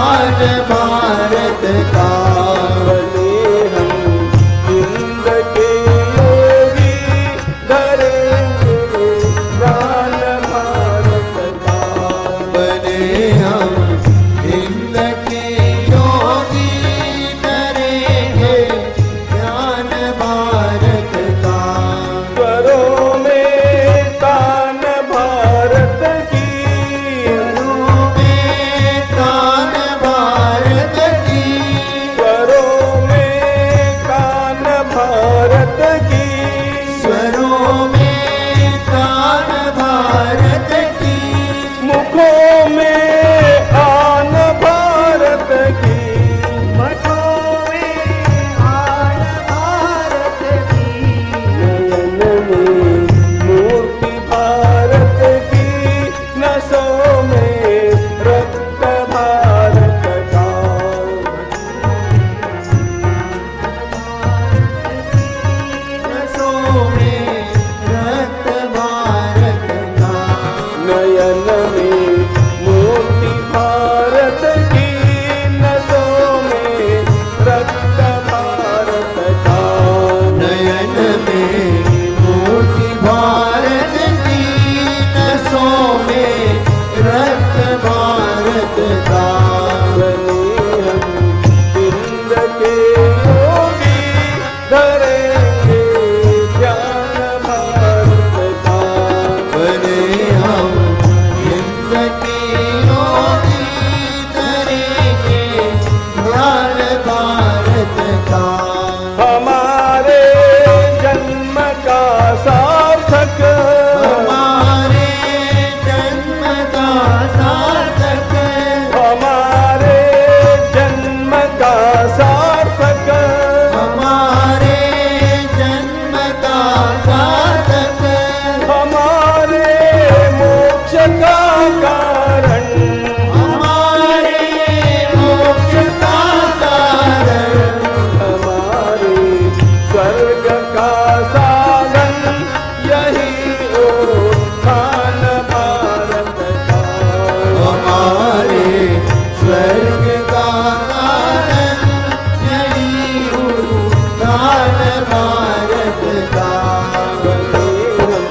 ज्ञान भारत का। बने हम हिंद के योगी, धरेंगे ज्ञान भारत का। बने हम हिंद के योगी, धरेंगे ज्ञान भारत का। स्वरों में तान भारत की, स्वरों में तान भारत की। स्वरों में तान भारत की। स्वरों में तान भारत की। मुखों में आन भारत की। मठों में आन भारत की। नयन में मूर्ति भारत की, नसों में रक्त भारत का। नसों में रक्त भारत का। नयन में मूर्ति भारत की, नसों में रक्त भारत का। नयन में मूर्ति भारत की, नसों में रक्त भारत का। बने हम हिंद के योगी, धरेंगे ज्ञान भारत का। बने हम हिंद के योगी, धरेंगे ज्ञान भारत का। हमारे जन्म का सार्थक, हमारे जन्म का सार्थक। हमारे जन्म का सार्थक। हमारे जन्म का सार्थक। हमारे मोक्ष का कारण, हमारे मोक्ष का कारण। हमारे स्वर्ग का साधन, यही उत्थान भारत का। हमारे स्वर्ग का कारण, यही उत्थान भारत का। बने हम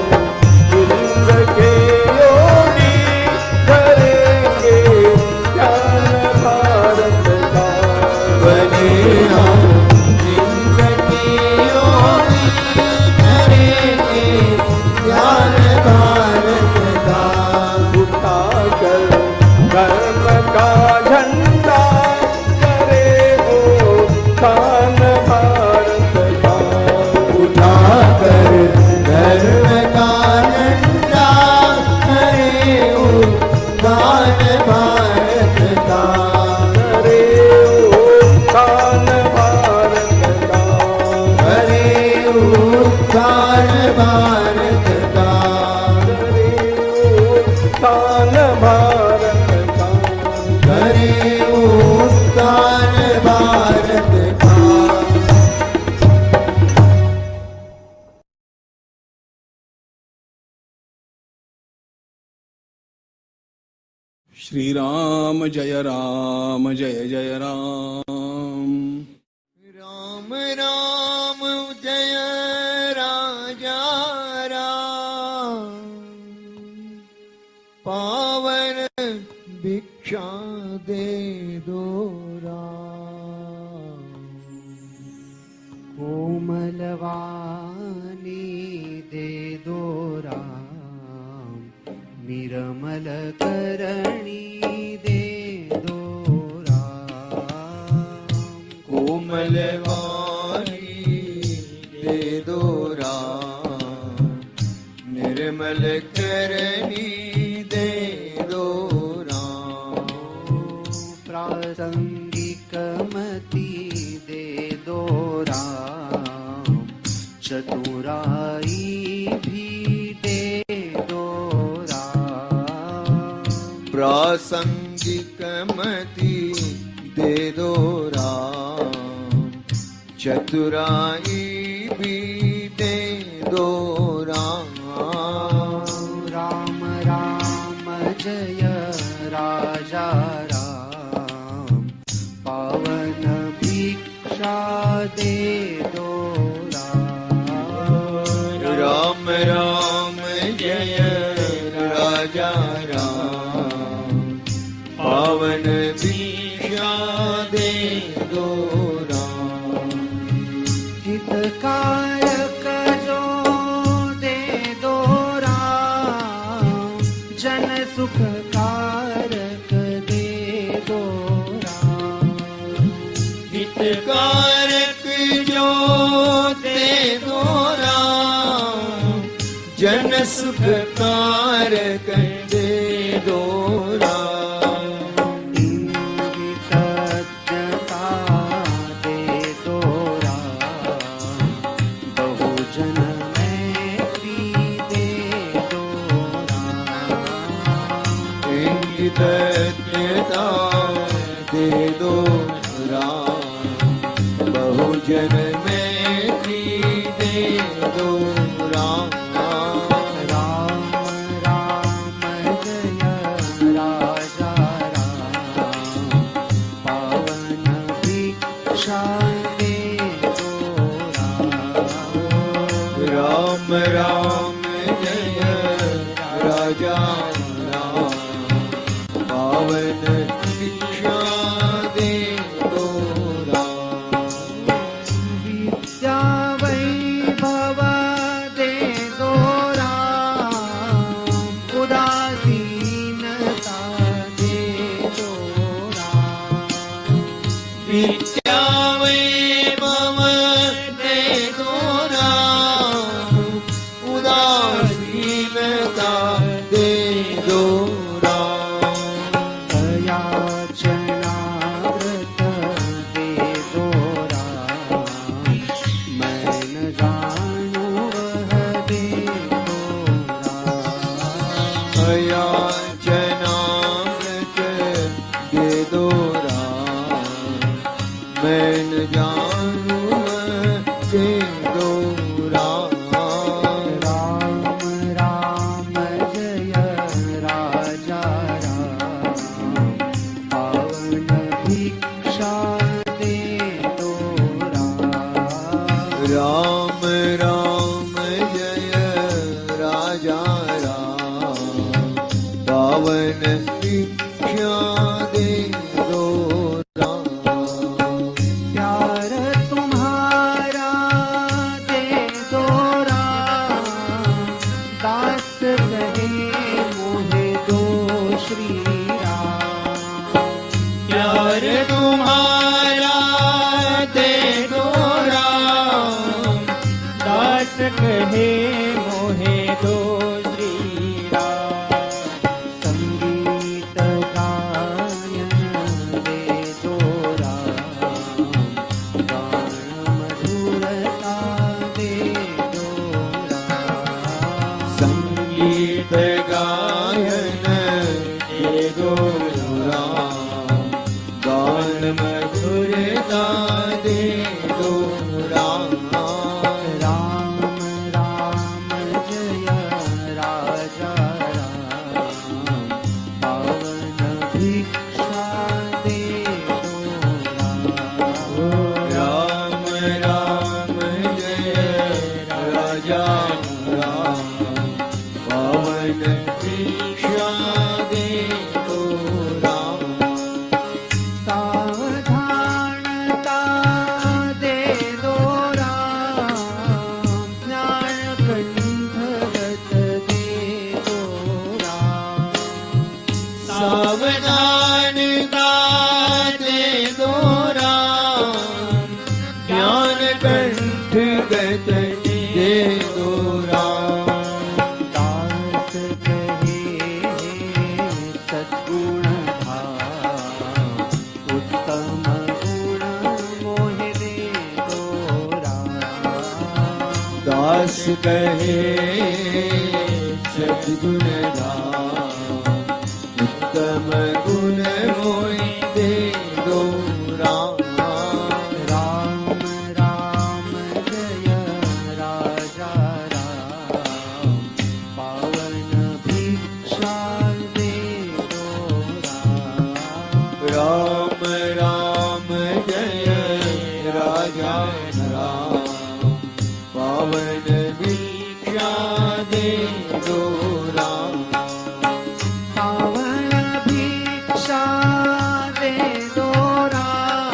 हिंद के योगी, धरेंगे ज्ञान भारत का। बने हम हिंद के योगी, धरेंगे ज्ञान भारत का। उठाकर धर्म का झंडा, करे उत्थान भारत का। उठाकर धर्म का झंडा, करे उत्थान भारत का। करे उत्थान भारत का। करे उत्थान भारत का। करे उत्थान भारत का। करे उत्थान भारत का। श्री राम जय जय राम। राम राम जय राजा राम। पावन भिक्षा दे दो राम। कोमलवाणी दे दो राम। निर्मल करणी दे दो राम। कोमलवाणी दे दो राम। निर्मल करणी दे दो राम। प्रासंगिक मति दे दो राम। चतुराई भी दे दो राम। प्रासंगिक मति दे दो राम। चतुराई भी दे दो राम। राम राम जय राजा राम। दे दो राम। हितकारक जो दे दो राम, जन सुखकारक दे दो राम। हितकारक जो दे दो राम, जन सुखकारक दे दो राम। इंगितज्ञता दे दो राम, बहुजन मैत्री दे दो राम। इंगितज्ञता दे दो राम, बहुजन मैत्री दे दो राम। राम राम जय राजा राम, पावन भिक्षा दे दो राम। राम राम जय राजा राम, पावन भिक्षा दे दो राम। विद्या वैभव दे दो राम, उदासीनता दे दो राम। विद्या वैभव दे दो राम, उदासीनता दे दो राम। दयाचनाव्रत दे दो राम, मैं न जानू वह दे दो राम। अयाचनामृत दे दो राम, मैं न जानू दे दो राम। राम राम जय राजा राम, पावन भिक्षा दे दो राम। राम राम जय राजा राम, पावन भिक्षा दे दो राम। प्यार तुम्हारा दे दो राम, दास कहे मोहे दो श्री राम। प्यार तुम्हारा दे दो राम, दास कहे मोहे दो श्री राम। संगीत गायन दे दो राम, गान मधुरता दे दो राम। संगीत गायन दे दो राम, गान मधुरता दे दो राम। राम राम जय राजा राम, पावन भिक्षा दे दो राम। राम राम जय राजा राम, पावन भिक्षा दे दो राम। सावधानता दे दो राम, ज्ञान कंठगत दे दो राम। सावधानता दे दो राम, ज्ञान कंठगत दे दो राम। दास कहे सद्गुण धाम, उत्तम गुण मोहे दे दो राम। दास कहे सद्गुण धाम, उत्तम गुण मोहि दे दो राम। राम राम जय राजा राम, पावन भिक्षा दे दो राम। राम राम जय राजा राम, पावन भिक्षा दे दो राम। पावन भिक्षा दे दो राम,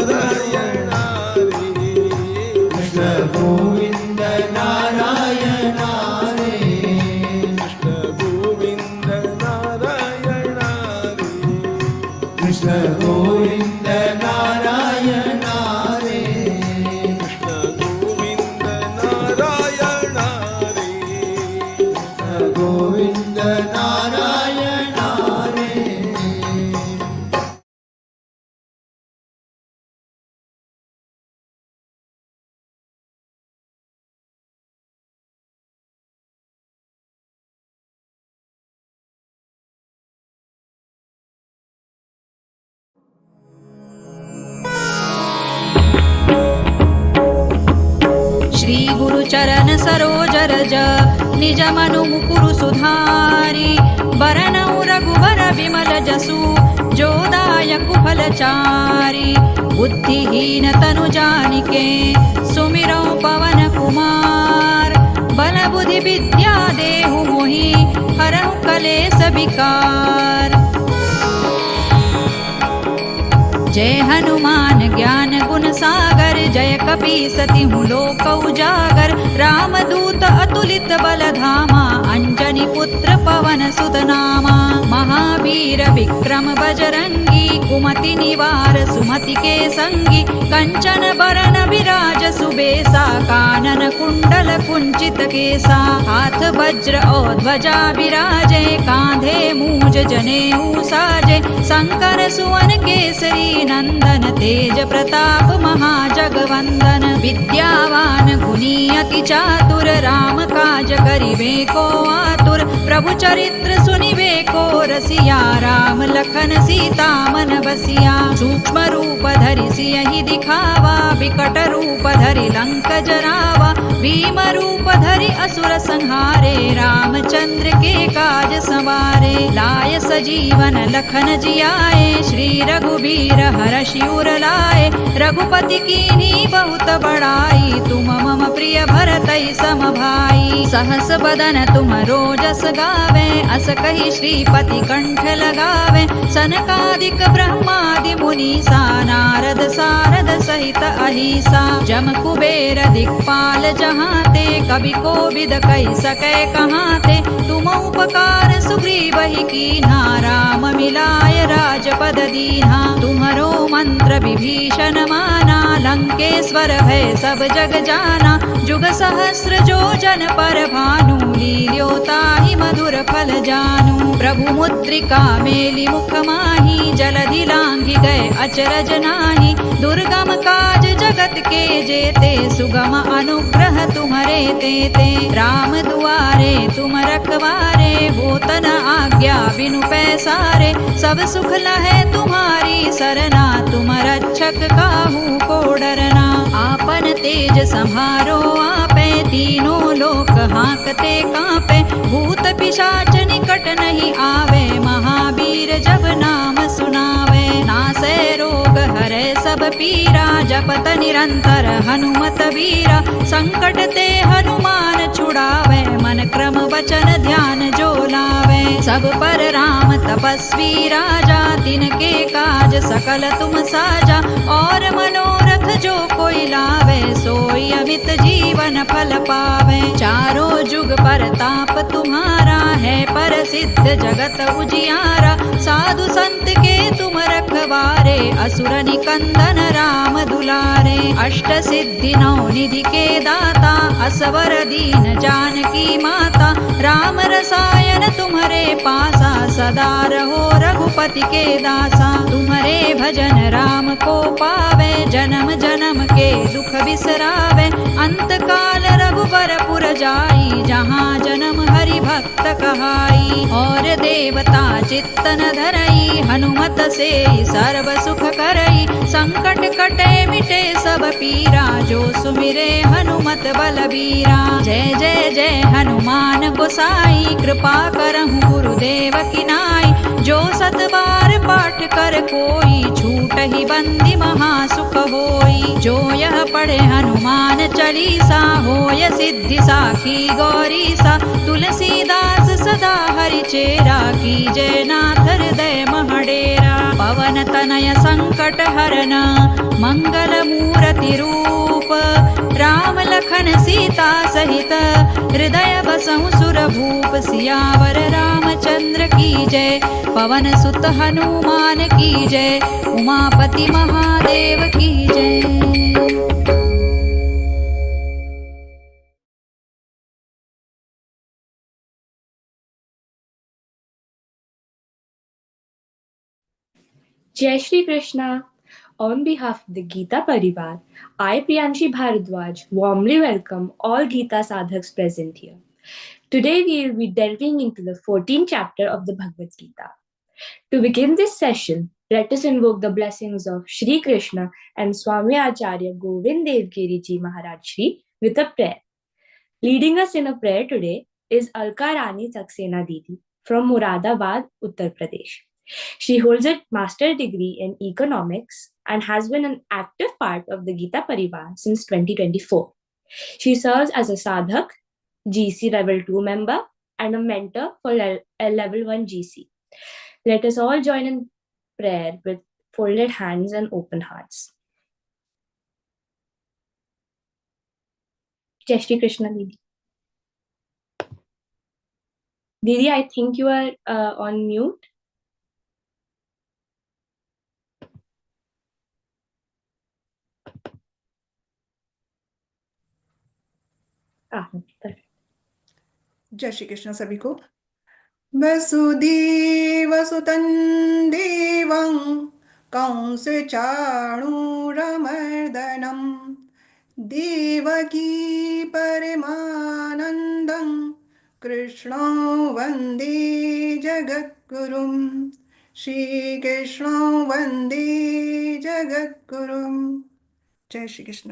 चरण सरोज रज निज मनु मुकुरु सुधारी बरनउ रघुबर विमल जसु जो दायकु फलचारी बुद्धिहीन तनु जानिके सुमिरौ पवन कुमार बल बुद्धि विद्या देहु मोहि हरहु कलेस विकार। जय हनुमान ज्ञान गुण सागर जय कपीसति लोक उजागर रामदूत अतुलित बल धामा अंजनी पुत्र पवन सुत नामा महावीर विक्रम बजरंगी कुमति निवार सुमति के संगी कंचन बरन विराज सुबेसा कानन कुंडल कुंचित केसा हाथ वज्र और ध्वजा विराजे कांधे मूज जनेऊ साजे शंकर सुवन केसरी नंदन तेज प्रताप महाजगवंदन विद्यावान गुणी अति चातुर राम काज करिबे को आतुर प्रभु चरित्र सुनिबे को रसिया राम लखन सीता मन बसिया सूक्ष्म रूप धरि सियहि दिखावा विकट रूप धरि लंक जरावा भीम रूप धरि असुर संहारे रामचंद्र के काज संवारे लाय सजीवन लखन जियाए श्री रघुबीर हरषि उर लाए रघुपति कीन्ही बहुत बड़ाई तुम मम प्रिय भरतहि सम भाई सहस बदन तुम रोजस गावे अस कहि श्रीपति कंठ लगावे सनकादिक ब्रह्मादि मुनीसा नारद सारद सहित अहिसा जम कुबेर दिक्पाल जहाते कवि कोविद कहि सकै कहाते तुम उपकार सुग्रीवहि कीन्हा राम मिलाय राजपद दीन्हा तुम्हरो मंत्र विभीषण माना लंकेश्वर भय सब जग जाना जुग सहस्र जो जन पर भानु लील्योताहि मधुर फल जानू प्रभु मुद्रिका मेलि मुख माहि जलधि लांघि गए अचरज नाही दुर्गम काज जगत के जेते सुगम अनुग्रह तुम्हरे तेते राम दुआरे तुम रखवारे होत न आज्ञा बिनु पैसारे सब सुख लहै तुम्हारी सरना तुम रक्षक काहू को डरना आपन तेज संहारो आपे तीनों लोक हांकते कांपे भूत पिशाच निकट नहीं आवे महावीर जब नाम सुनावे नासै रोग हरै सब पीरा जपत निरंतर हनुमत वीरा संकट ते हनुमान छुड़ावे मन क्रम वचन ध्यान जो लावे सब पर राम तपस्वी राजा तिनके काज सकल तुम साजा और मनोरथ जो कोई लावे सोई अमित जीवन फल पावे चारों जुग पर ताप तुम्हारा है पर सिद्ध जगत उजियारा साधु संत के तुम रखवारे असुर निकंदन राम दुलारे अष्ट सिद्धि नौ निधि के दाता असवर दीन जानकी माता राम रसायन तुम्हारे पासा सदा रहो रघुपति के दासा तुम्हारे भजन राम को पावे जन्म जन्म के दुख बिसरावे अंत काल रघुबर पुर जाई जहाँ जन्म हरि भक्त कहाई और देवता चित्तन धरई हनुमत से सर्व सुख करई संकट कटे मिटे सब पीरा जो सुमिरे हनुमत बलबीरा जय जय जय हनुमान गोसाई कृपा करहु गुरुदेव की नाई जो सत बार पाठ कर कोई छूट ही बंदी महासुख होई जो यह पढ़े हनुमान चालीसा होय सिद्धि साखी गौरी सा तुलसीदास सदा हरि चेरा की जय नाथ हृदय महडेरा पवन तनय संकट हरन मंगल मूर्ति रूप राम लखन सीता सहित हृदय बसहु सुर भूप सियावर रामचंद्र की जय पवन सुत हनुमान की जय उमापति महादेव की जय। Jai Shri Krishna. On behalf of the Gita Pariwar, I, Priyanshi Bharadwaj, warmly welcome all Gita sadhaks present here. Today we will be delving into the 14th chapter of the Bhagavad Gita. To begin this session, let us invoke the blessings of Shri Krishna and Swami Acharya Govind Dev Giri Ji Maharaj Shri with a prayer. Leading us in a prayer today is Alka Rani Saxena Didi from Muradabad, Uttar Pradesh. She holds a master's degree in economics and has been an active part of the Gita Pariwar since 2024. She serves as a sadhak, GC Level 2 member, and a mentor for Level 1 GC. Let us all join in prayer with folded hands and open hearts. Jai Shri Krishna Didi. Didi, I think you are on mute. Perfect. जय श्री कृष्ण सभी को। वसुदेवसुतं देवं कंसचाणूरमर्दनं देवकी परमानन्दं कृष्णो वन्दे जगद्गुरुं श्रीकृष्णो वन्दे जगद्गुरुं। जय Shri Krishna.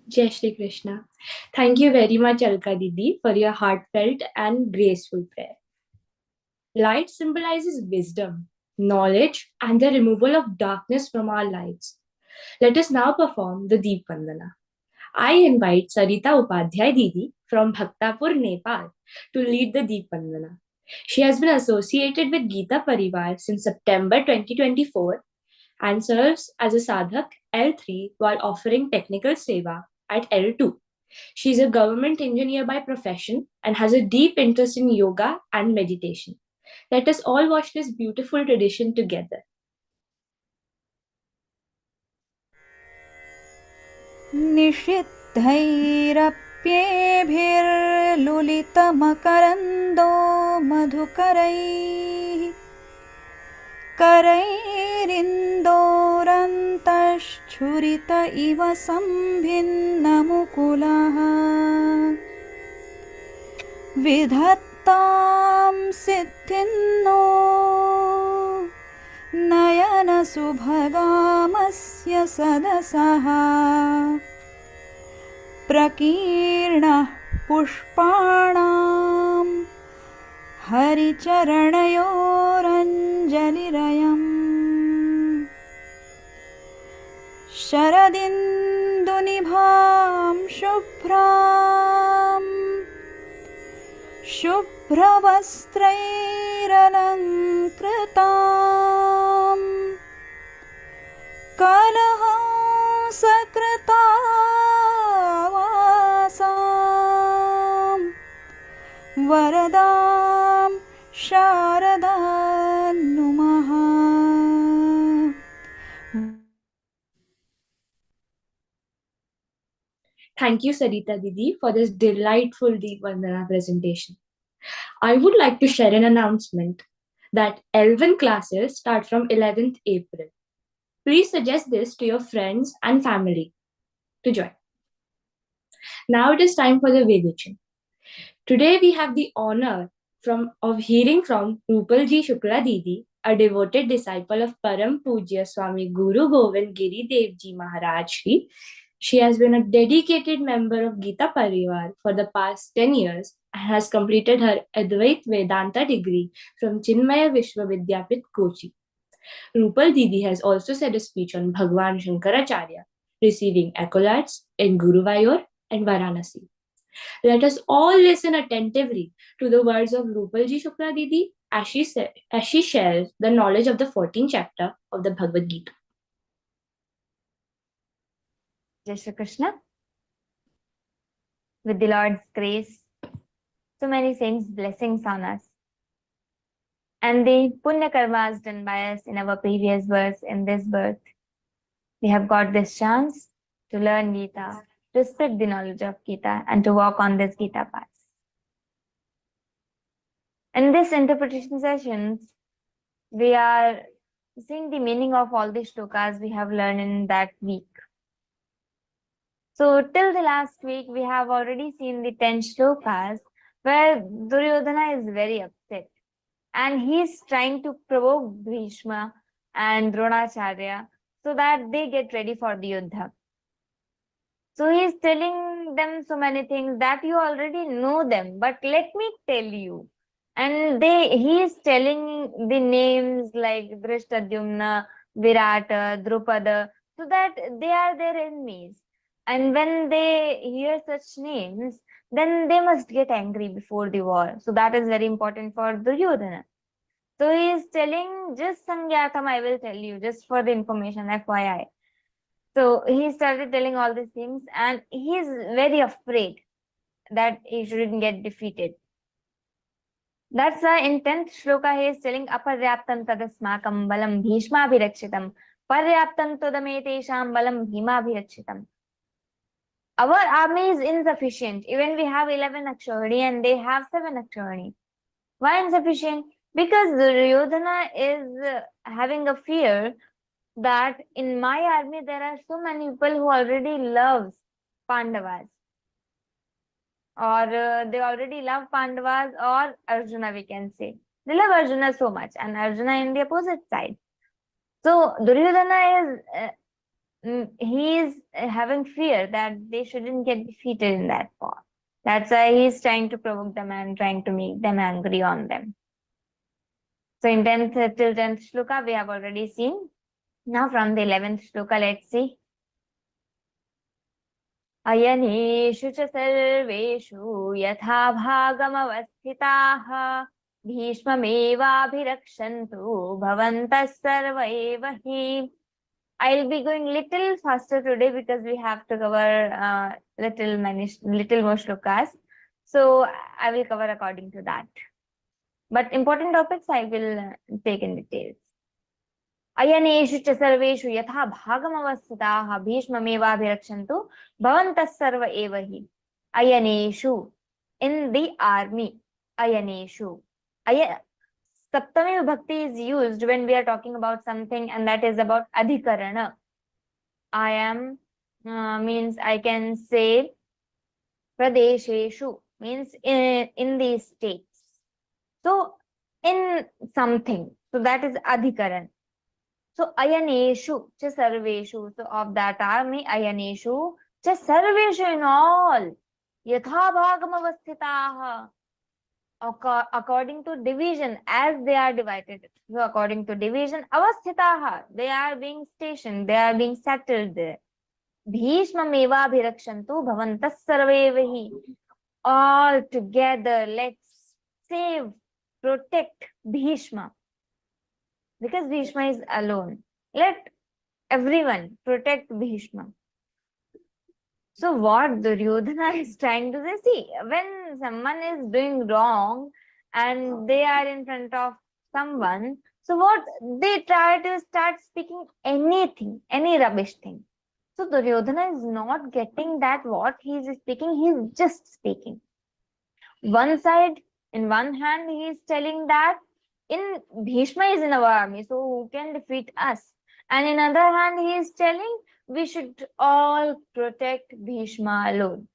Jai Shri Krishna. Thank you very much, Alka Didi, for your heartfelt and graceful prayer. Light symbolizes wisdom, knowledge, and the removal of darkness from our lives. Let us now perform the Deep Vandana. I invite Sarita Upadhyay Didi from Bhaktapur, Nepal, to lead the Deep Vandana. She has been associated with Gita Pariwar since September 2024 and serves as a sadhak L3 while offering technical seva at L2. She is a government engineer by profession and has a deep interest in yoga and meditation. Let us all watch this beautiful tradition together. निषिद्धैरप्येभिर्लुलितमकरन्दो मधुकरैः करैरिन्दोरन्तश्छुरित इव सम्भिन्नमुकुलः विधत्तां सिद्धिन्नो नयनसुभगामस्य सदसः प्रकीर्णः पुष्पाणां हरिचरणयोरञ्जलिरयम् शरदिन्दुनिभां शुभ्रवस्त्रैरलङ्कृतां कलहंसकृतावासां वरदां शारदां नुमः। Thank you, Sarita Didi, for this delightful Deep Vandana presentation. I would like to share an announcement that Elven classes start from 11th April. Please suggest this to your friends and family to join. Now it is time for the Vedichan. Today we have the honor of hearing from Rupal ji Shukla Didi, a devoted disciple of Param Pujya Swami Guru Govind Giri Dev Ji Maharaj Shri. She has been a dedicated member of Gita Pariwar for the past 10 years and has completed her Advait Vedanta degree from Chinmaya Vishwavidyapit, Kochi. Rupal Didi has also said a speech on Bhagwan Shankaracharya, receiving accolades in Guruvayur and Varanasi. Let us all listen attentively to the words of Rupal ji Shukla Didi as she shares the knowledge of the 14th chapter of the Bhagavad Gita. Jai Shri Krishna. With the Lord's grace, so many saints' blessings on us, and the punya karmas done by us in our previous births, in this birth, we have got this chance to learn Gita, to spread the knowledge of Gita, and to walk on this Gita path. In this interpretation sessions, we are seeing the meaning of all the shlokas we have learned in that week. So till the last week, we have already seen the 10 shlokas where Duryodhana is very upset and he is trying to provoke Bhishma and Dronacharya so that they get ready for the Yuddha. So he is telling them so many things that you already know them, but let me tell you. And he is telling the names like Drishtadyumna, Virata, Drupada, so that they are their enemies. And when they hear such names, then they must get angry before the war. So that is very important for Duryodhana. So he is telling, just Sangyatam, I will tell you, just for the information, FYI. So he started telling all these things, and he is very afraid that he shouldn't get defeated. That's why in 10th shloka he is telling aparyaptam tadasmakam balam bhishmabhirakshitam paryaptam todametesham balam bhimabhirakshitam. Our army is insufficient. Even we have 11 Akshavani and they have 7 Akshavani. Why insufficient? Because Duryodhana is having a fear that in my army there are so many people who already loves Pandavas, or they already love Pandavas or Arjuna, we can say. They love Arjuna so much, and Arjuna in the opposite side. So Duryodhana he is having fear that they shouldn't get defeated in that war. That's why he is trying to provoke them and trying to make them angry on them. So in 10th till 10th shloka we have already seen. Now from the 11th shloka, let's see. अयनेषु च सर्वेषु यथा भागमवस्थिताः भीष्ममेवाभिरक्षन्तु भवन्तः सर्व एव हि. I'll be going little faster today because we have to cover little more shlokas. So I will cover according to that. But important topics I will take in details. अयनेषु च सर्वेषु यथा भागमवस्थिताः भीष्ममेवाभिरक्षन्तु भवन्तः सर्व एव हि. अयनेषु, in the army. Ayaneshu. Saptami Vibhakti is used when we are talking about something, and that is about adhikarana. I am means I can say pradesheshu means in these states. So in something. So that is adhikaran. So ayaneshu cha sarveshu. So of that army, ayaneshu cha sarveshu, in all. Yatha bhagamavasthitaha. According to division, as they are divided. So according to division, avasthitaha, they are being stationed, they are being settled there. Bhishmameva bhirakshantu bhavantas sarvevahi. All together, let's save, protect Bhishma. Because Bhishma is alone. Let everyone protect Bhishma. So what Duryodhana is trying to say, see, when someone is doing wrong and they are in front of someone, so what they try to start speaking anything, any rubbish thing. So Duryodhana is not getting that what he is speaking, he is just speaking. One side, in one hand, he is telling that in Bhishma is in our army, so who can defeat us? And in other hand, he is telling we should all protect Bhishma alone.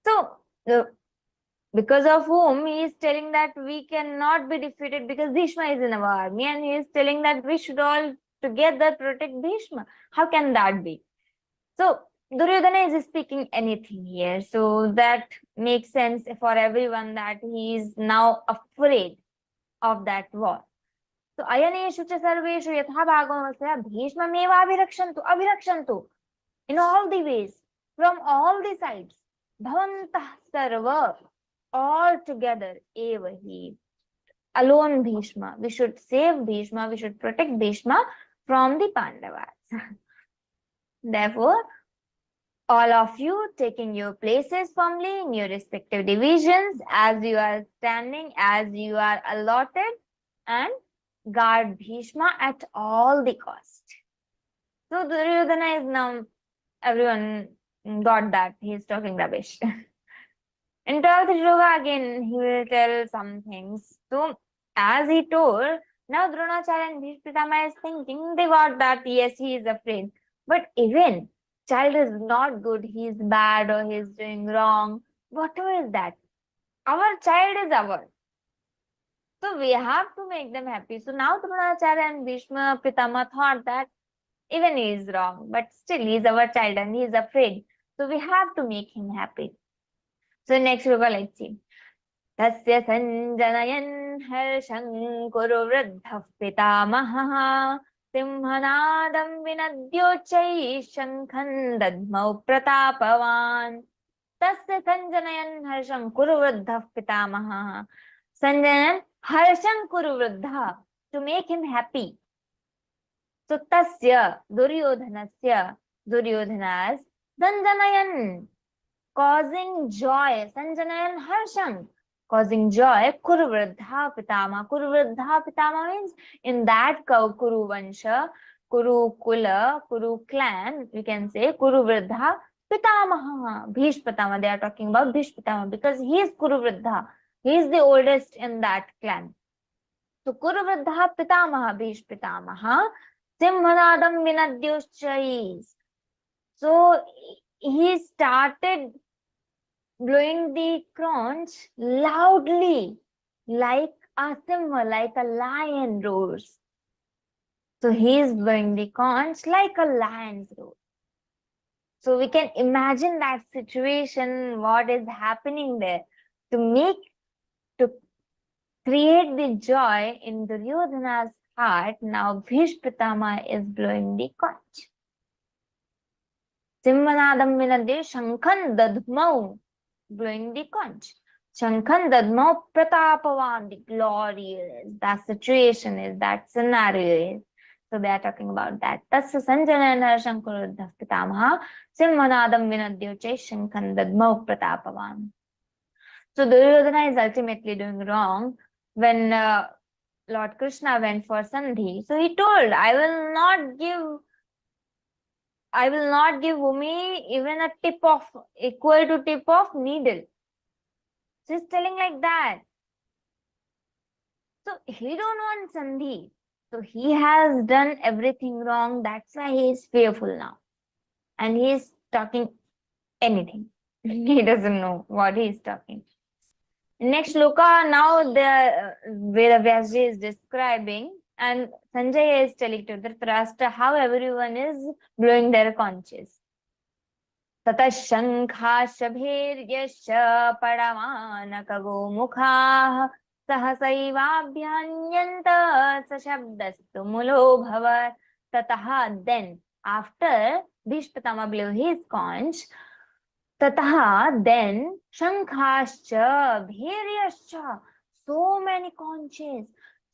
So, because of whom he is telling that we cannot be defeated because Bhishma is in our army, and he is telling that we should all together protect Bhishma. How can that be? So, Duryodhana is speaking anything here. So, that makes sense for everyone that he is now afraid of that war. So ayaneshu cha sarveshu yatha bhagavasya bhishmameva abhirakshantu. In all the ways, from all the sides, bhavantah sarva, all together, eva hi. Alone Bhishma. We should save Bhishma, we should protect Bhishma from the Pandavas. Therefore, all of you taking your places firmly in your respective divisions as you are standing, as you are allotted, and guard Bhishma at all the cost. So Duryodhana is now, everyone got that, he is talking rubbish. In 12th shloka again, he will tell some things. So as he told, now Dronacharya and Bhishma Pitama is thinking, they got that, yes, he is afraid. But even child is not good, he is bad or he is doing wrong, whatever is that, our child is ours. So we have to make them happy. So now Dronacharya and Bhishma Pitama thought that even he is wrong, but still he is our child and he is afraid. So we have to make him happy. So next we go, let's see. Tasya sanjanayan harsham kuru vruddha pitamahah simhanadam vinadyochai shankhan dadmau pratapavan. Tasya sanjanayan harsham kuru vruddha pitamahah. Sanjanayan harsham kuru vruddha, to make him happy. So tasya, Duryodhanasya, Duryodhana's sanjanayan, causing joy, sanjanayan harsham, causing joy, kuru vruddha pitama. Kuru vruddha pitama means in that Kuru Vansha, Kuru Kula, Kuru clan, we can say Kuru vruddha pitamaha, Bhish Pitama. They are talking about Bhish Pitama because he is Kuru vruddha. He is the oldest in that clan. So Kuru vruddha pitamaha, Bhish Pitamaha, simhanadam vinadyochai. So he started blowing the conch loudly, like a simha, like a lion roars. So he is blowing the conch like a lion's roar. So we can imagine that situation, what is happening there. To create the joy in Duryodhana's heart, now Bhish Pitama is blowing the conch. Simhanadam vinadyo shankhan dadmau, blowing the conch. Shankhan dadmau pratapavan, the glory is, that situation is, that scenario is. So they are talking about that. Tasya sanjanana shankuruddha pitamaha simhanadam vinadyoche shankhan dadmau pratapavan. So Duryodhana is ultimately doing wrong when Lord Krishna went for Sandhi. So he told, I will not give Umi even a tip of, equal to tip of needle. So he's telling like that. So he don't want Sandhi. So he has done everything wrong. That's why he is fearful now. And he is talking anything. He doesn't know what he is talking. Next Loka, now the Veda Vyasji is describing and Sanjaya is telling to Dhritarashtra how everyone is blowing their conches. Tata shankha shabhiryasya padamanaka gomukha sahasaivabhyanyanta sashabdastu mulo bhavat. Tataha, then, after Bhishpatama blew his conch, Tataha, then, Shankhascha, Bhairyascha, so many conches,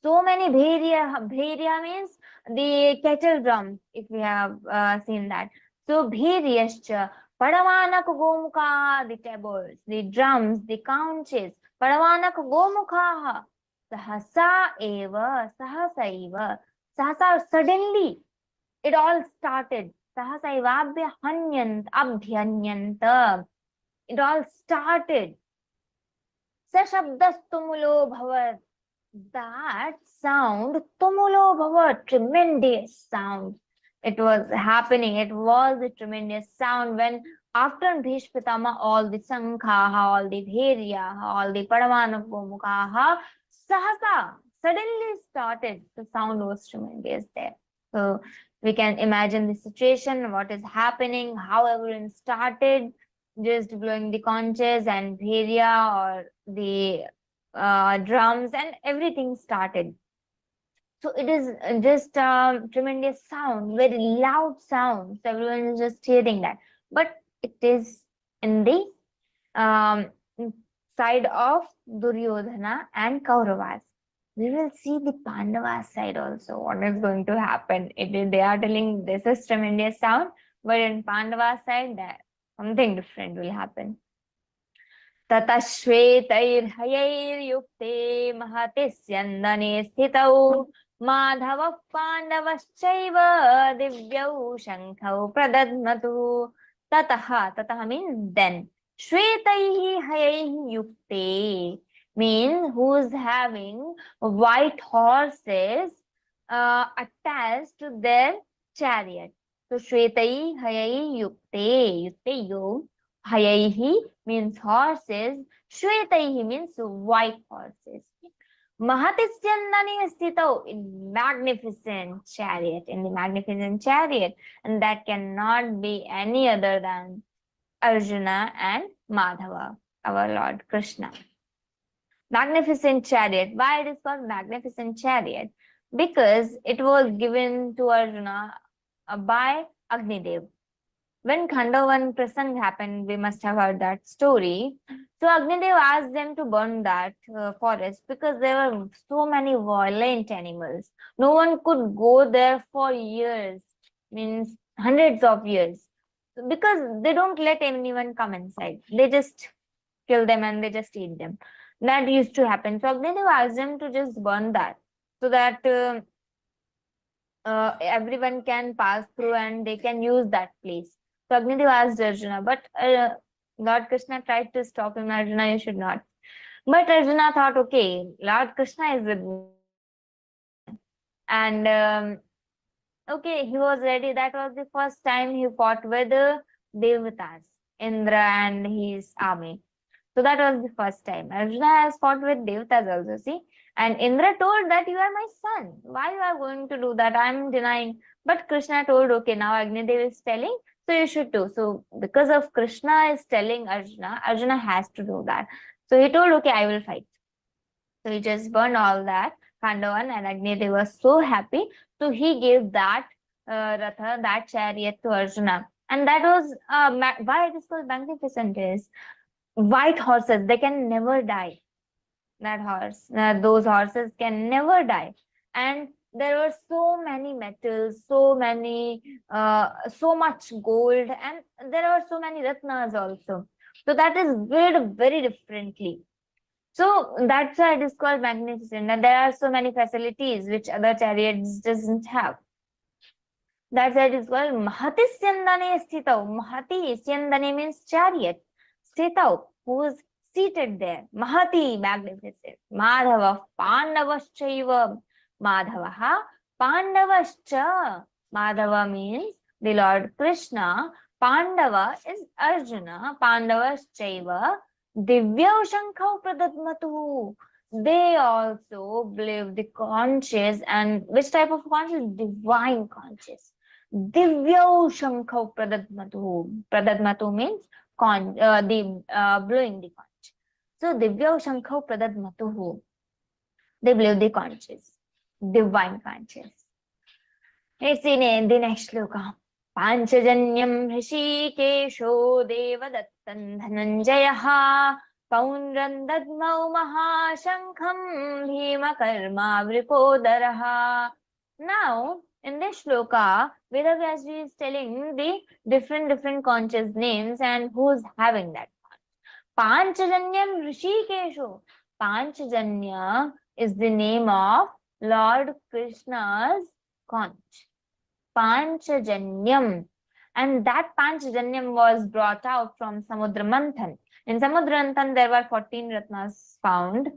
so many Bhairya. Bhairya means the kettle drum, if we have seen that. So Bhairyascha, Padavanak Gomukha, the tabours, the drums, the conches, Padavanak Gomukha, Sahasa eva, Sahasaiva, Sahasa, suddenly, it all started. Abhyanyanta. It all started. Sashabdastumulo bhavat. That sound, tumulo bhavat, tremendous sound. It was happening. It was a tremendous sound when after Bhishpitama, all the Sankhaha, all the Bhairya, all the Padavana Gomukhaha, Sahasa, suddenly started. The sound was tremendous there. So we can imagine the situation, what is happening, how everyone started just blowing the conches and bhairya or the drums and everything started. So it is just tremendous sound, very loud sound. So everyone is just hearing that. But it is in the side of Duryodhana and Kauravas. We will see the Pandavas side also, what is going to happen. They are telling this is tremendous sound, but in Pandavas side, something different will happen. Tata shvetairhayair-yukte mahati syandane sthitau madhava pandavaschaiva divyau shankhau pradadmatu. Tataha means then. Shvetaihi hayaihi yukte means who's having white horses attached to their chariot. So Shvetai Hayai Yukte, Yukte Yog, Hayaihi means horses, Shvetaihi means white horses. Mahatisyandani Sthito, in magnificent chariot, and that cannot be any other than Arjuna and Madhava, our Lord Krishna. Magnificent chariot. Why it is called magnificent chariot? Because it was given to Arjuna by Agnidev. When Khandavan Prasang happened, we must have heard that story. So Agnidev asked them to burn that forest because there were so many violent animals. No one could go there for years, means hundreds of years, because they don't let anyone come inside. They just kill them and they just eat them. That used to happen. So Agnidev asked them to just burn that so that everyone can pass through and they can use that place. So Agnidev asked Arjuna, but Lord Krishna tried to stop him. Arjuna, you should not. But Arjuna thought, okay, Lord Krishna is with me. And okay, he was ready. That was the first time he fought with the Devatas, Indra and his army. So that was the first time. Arjuna has fought with Devatas also, see. And Indra told that you are my son. Why you are going to do that? I am denying. But Krishna told, okay, now Agnidev is telling, so you should do. So because of Krishna is telling Arjuna, Arjuna has to do that. So he told, okay, I will fight. So he just burned all that, Khandavan, and Agnidev was so happy. So he gave that Ratha, that chariot to Arjuna. And that was why it is called magnificent is white horses, they can never die. That horse, those horses can never die. And there were so many metals, so much gold, and there are so many ratnas also. So that is built very differently. So that's why it is called magnificent. And there are so many facilities which other chariots doesn't have. That's why it is called Mahati Syandane Sthitau. Mahati Syandane means chariot. Sthitau, who is seated there. Mahati, magnificent. Madhava, Pandavaschaiva. Madhavaha, Pandavascha. Madhava means the Lord Krishna. Pandava is Arjuna. Pandavaschaiva. Divyau Shankau Pradadmatu. They also believe the conscious, and which type of conscious? Divine conscious. Divyau Shankau Pradadmatu. Pradadmatu means blowing the conch. So Divyau Shankau Pradadmatu. They believe the conscious, divine conscious. Let's see the next shloka. Panchajanyam Hrishikesho Devadattan Dhananjayaha Paunran Dadmau Mahashankham Bhima Karma Vrikodaraha. Now, in this shloka, Vedavyasji is telling the different conches names and who's having that conch. Panchajanyam Hrishikesho. Panchajanya is the name of Lord Krishna's conch. Panchajanyam. And that Panchajanyam was brought out from Samudra Manthan. In Samudra Manthan, there were 14 Ratnas found.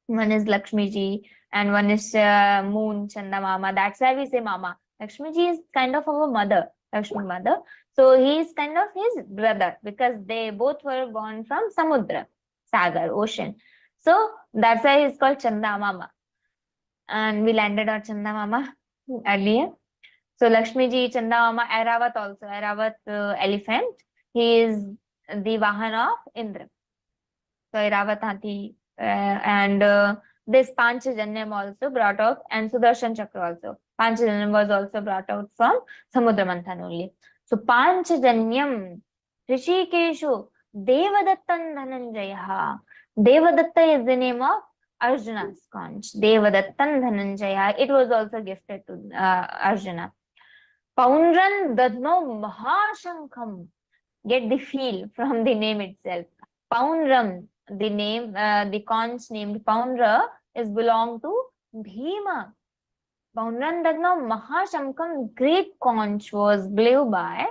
One is Lakshmi ji and one is Moon, Chanda Mama. That's why we say Mama. Lakshmi ji is kind of our mother, Lakshmi mother. So he is kind of his brother because they both were born from Samudra, Sagar, ocean. So that's why he's called Chanda Mama. And we landed on Chanda Mama earlier. So Lakshmi ji, Chanda Mama, Airavat also. Airavat elephant. He is the Vahan of Indra. So Airavat Hathi. And this Panchajanyam also brought out, and Sudarshan Chakra also. Panchajanyam was also brought out from Samudra Manthan only. So Panchajanyam, Rishikeshu, Devadattan Dhananjayaha. Devadatta is the name of Arjuna's conch. Devadattan Dhananjaya. It was also gifted to Arjuna. Paunran Dadmau Mahashankham. Get the feel from the name itself. Paunram, the name, the conch named Paunra is belong to Bhima. Paunran Dadmau Mahashankham, great conch was blew by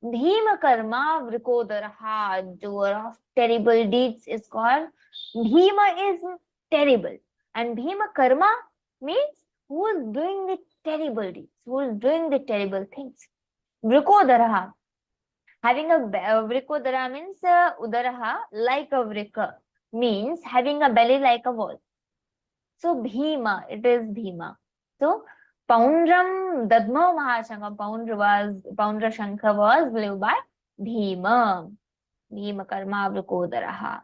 Bhima Karma Vrikodaraha, doer of terrible deeds is called. Bhima is terrible. And Bhima Karma means who is doing the terrible deeds, who is doing the terrible things. Vrikodaraha. Having a Vrikodara means Udaraha, like a Vrika, means having a belly like a wall. So Bhima, it is Bhima. So Paundram Dadmo Mahashankha, Paundra Shankha was blew by Bhima. Bhima karma vrukodaraha.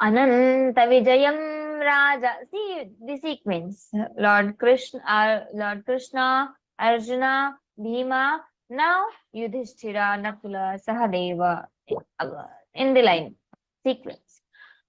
Ananta Vijayam Raja. See the sequence. Lord Krishna, Arjuna, Bhima, now Yudhishthira, Nakula, Sahadeva, in the line sequence.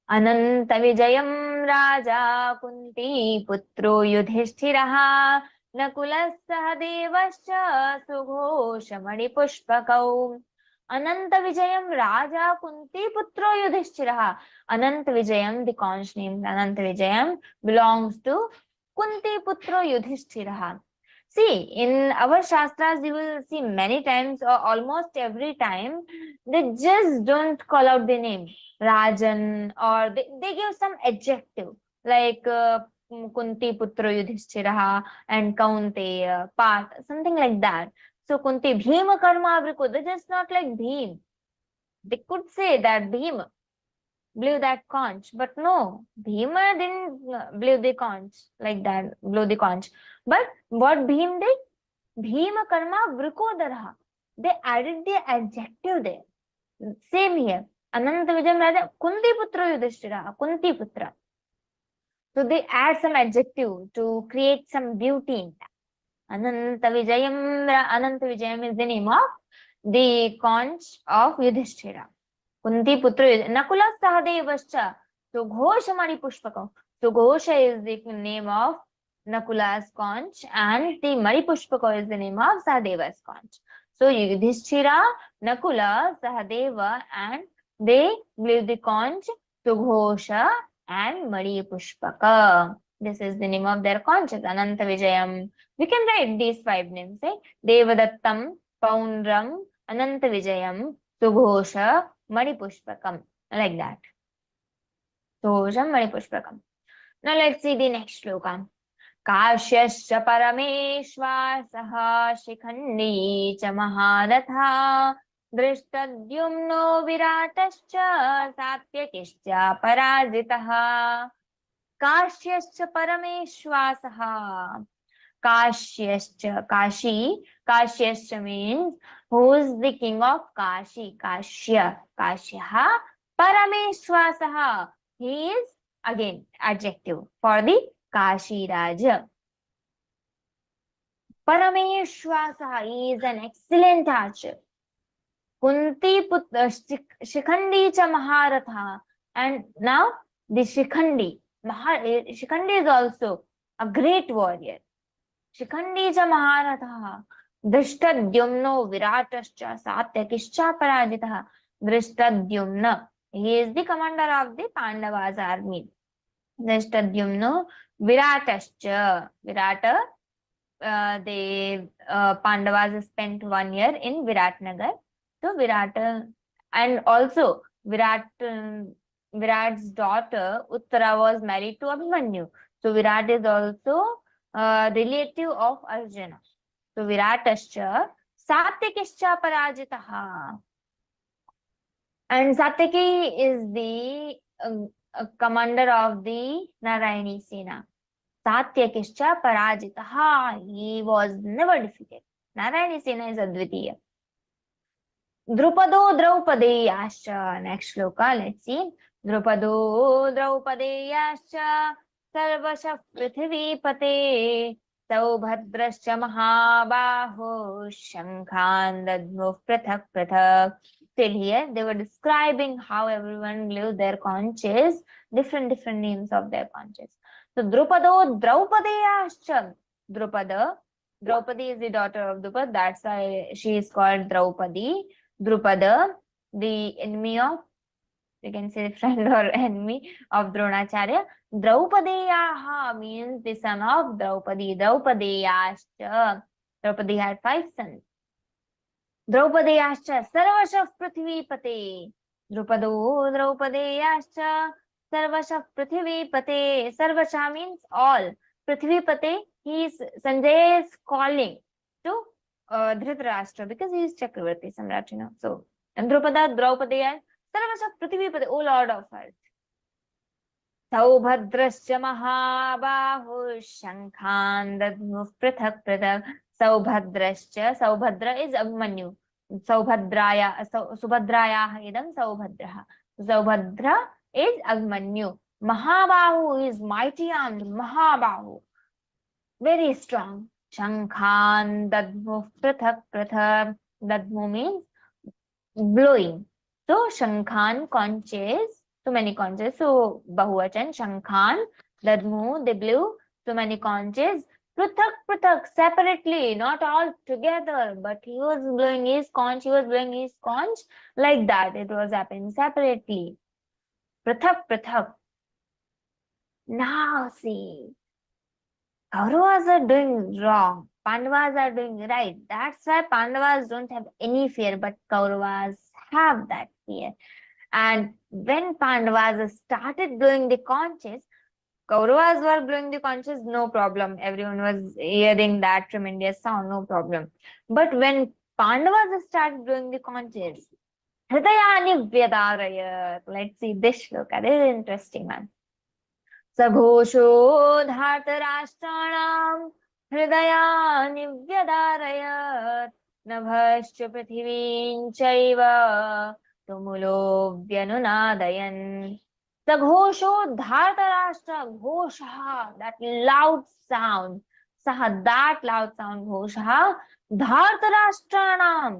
Ananta Vijayam Raja Kunti Putro Yudhishthiraha Nakula Sahadevascha Sughosha Mani Pushpakau. Ananta Vijayam Raja Kunti Putro Yudhishthiraha. Ananta Vijayam, the conch name Ananta Vijayam, belongs to Kunti Putro Yudhishthiraha. See, in our Shastras, you will see many times or almost every time, they just don't call out the name Rajan, or they give some adjective like Kunti Putro Yudhishthiraha and Kaunteya, Part, something like that. So Kunti Bhima Karma Avriko, they just not like Bhim. They could say that Bhima blew that conch, but no, Bhima didn't blew the conch like that, blew the conch. But what Bhim did? Bhima Karma Vrikodaraha. They added the adjective there. Same here. Ananta Vijayam Raja Kunti Putra Yudhishthira, Kunti Putra. So they add some adjective to create some beauty in that. Ananta Vijayam is the name of the conch of Yudhishthira. Kunti Putra Nakula Sahadevascha. So Ghosha Mani Pushpakam. So Ghosha is the name of Nakula's conch and the Mani Pushpaka is the name of Sahadeva's conch. So Yudhishthira, Nakula, Sahadeva, and they blew the conch Sughosha and Mani Pushpaka. This is the name of their conches. Ananta Vijayam. We can write these 5 names. Devadattam, Paundram, Ananta Vijayam, Sughosha, Mani Pushpakam. Like that. Sughosha, Mani Pushpakam. Now let's see the next shloka. Kashyascha Parameshvasaha Shikhandi cha Maharatha Drishtadyumno Viratascha Satyakischa Parajitaha. Kashyascha Parameshvasaha. Kashyascha, Kashi. Kashyascha means who is the king of Kashi? Kashya. Kashyaha Parameshvasaha. He is again adjective for the Kashi Raja. Parameshwasaha, he is an excellent archer. Kunti Putra Shikhandi cha Maharatha. And now the Shikhandi. Shikhandi is also a great warrior. Shikhandi cha Maharatha. Drishtadyumno Viratascha Satyakischa Parajitaha. Drishtadyumna. He is the commander of the Pandavas army. Drishtadyumno Viratascha. Virata, the Pandavas spent 1 year in Viratnagar. So Virata, and also Virat's daughter Uttara was married to Abhimanyu. So Virat is also relative of Arjuna. So Viratascha Satyakischa Parajitaha. And Satyaki is the commander of the Narayani Sena. Satyakischa Parajitaha. He was never defeated. Narayani Sena is Advitiya. Drupado Draupadeyascha. Next shloka, let's see. Drupado Draupadeyascha Sarvasha Prithivipate Saubhadrascha Mahabaho Shankhan Dadmu Prathak Prathak. Till here, they were describing how everyone blew their conches, different names of their conches. So Drupado Draupadeyascha. Draupadi is the daughter of Drupad. That's why she is called Draupadi. Drupada, the enemy of, you can say friend or enemy of Dronacharya. Draupadeyaha means the son of Draupadi. Draupadeyascha. Draupadi had 5 sons. Draupadeyascha Sarvasha Prithivipate. Drupado Draupadeyascha Sarvasha Prithivipate. Sarvasha means all. Prithivipate, he is Sanjay's calling to Dhritarashtra because he is Chakravarti Samrat, you know. So, and Drupada, Draupadeya, Sarvasha Prithivipate, O Lord of Earth. Saubhadrascha Mahabahu Shankhan Dadmu Prathak Prathak. Saubhadrascha, Saubhadra is Abhimanyu. Subhadraya idam Saubhadraha. Saubhadra is Abhimanyu. Mahabahu is mighty armed, Mahabahu, very strong. Shankhan Dadmu Prathak Prathak. Dadmu means blowing. So Shankhan conches, so many conches. So Bahuvachan, Shankhan, Dadmu, they blew so many conches. Prathak Prathak, separately, not all together, but he was blowing his conch, he was blowing his conch, like that. It was happening separately. Prathak Prathak. Now see, Kauravas are doing wrong. Pandavas are doing right. That's why Pandavas don't have any fear, but Kauravas have that fear. And when Pandavas started blowing the conches, Kauravas were blowing the conches, no problem. Everyone was hearing that tremendous sound, no problem. But when Pandavas started blowing the conches, Hridayani Vyadarayat. Let's see this shloka. This is interesting, man. सघोषो धार्तराष्ट्राणां हृदयानि व्यदारयत् नभश्च पृथिवीं चैव तुमुलो व्यनुनादयन् सघोषो धार्तराष्ट्र घोषः that loud sound that loud sound घोषः धार्तराष्ट्राणां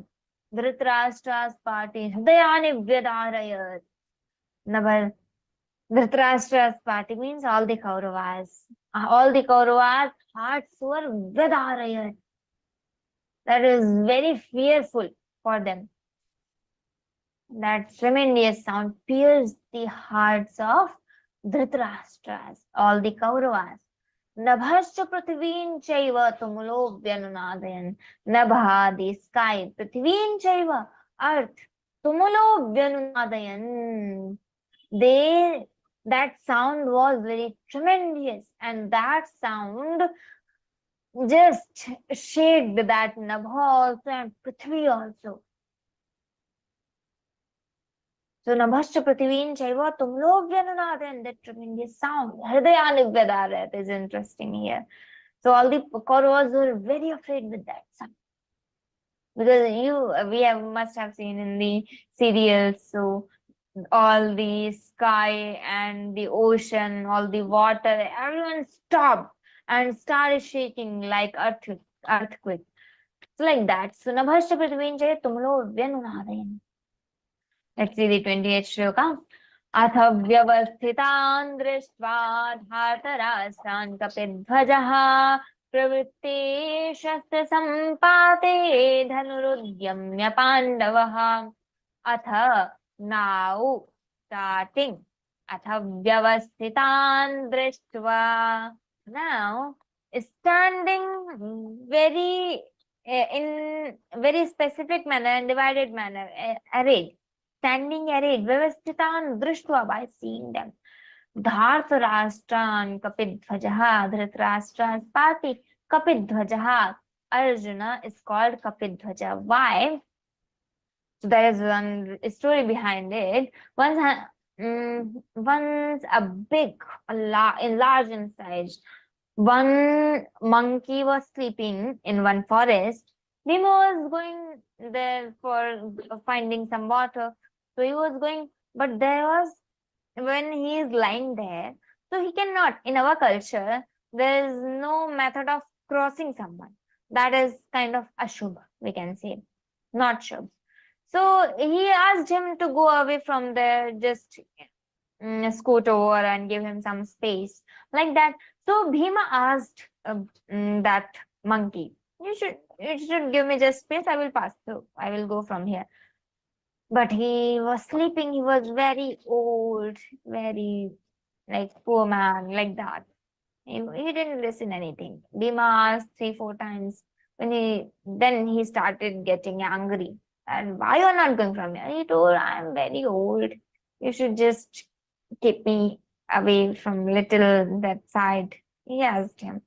धृतराष्ट्रा's party हृदयानि व्यदारयत् नभ Dhritarashtra's party means all the Kauravas. All the Kauravas' hearts were Vedarayat. That is very fearful for them. That tremendous sound pierced the hearts of Dhritarashtra's, all the Kauravas. Nabhascha Prithivin Chaiva Tumulo Vyanunadayan. Nabha, the sky, Prithivin Chaiva, earth, Tumulo Vyanunadayan. That sound was very tremendous, and that sound just shaked that Nabha also and Prithvi also. So Nabhascha Prithivin Chaiva Tumlo Vyanunadayan, that tremendous sound. Hridayani Vyadarayat is interesting here. So all the Kauravas were very afraid with that sound. Because must have seen in the serials, so all the sky and the ocean, all the water, everyone stopped and started shaking like earthquake. So like that. So Nabhascha Prithivin Chaiva Tumlo Vyanunadayan. Let's see the 28th shloka. अथ व्यवस्थितान् दृष्ट्वा धार्तराष्ट्रान् कपिध्वजः प्रवृत्ते शस्त्रसम्पाते धनुरुद्यम्य पाण्डवः अथ now starting अथ व्यवस्थितान् दृष्ट्वा now standing very in very specific manner and divided manner, arrayed, standing arrayed, vyavasthitan drishtva, by seeing them. Dhartarashtra'n Kapidhvajaha, Dhritarashtra's party, Kapidhvajaha. Arjuna is called Kapidhvaja. Why? So there is one story behind it. Once a big, large in size, one monkey was sleeping in one forest. Bhima was going there for finding some water. So he was going, but when he is lying there, so he cannot, in our culture, there is no method of crossing someone. That is kind of ashubha, we can say, not shubh. So he asked him to go away from there, just scoot over and give him some space, like that. So Bhima asked that monkey, you should give me just space, I will pass through, I will go from here. But he was sleeping, he was very old, very like poor man, like that. He didn't listen anything. Bhima asked 3-4 times. Then he started getting angry. And why you are not going from here? He told, I am very old. You should just keep me away from little that side. He asked him.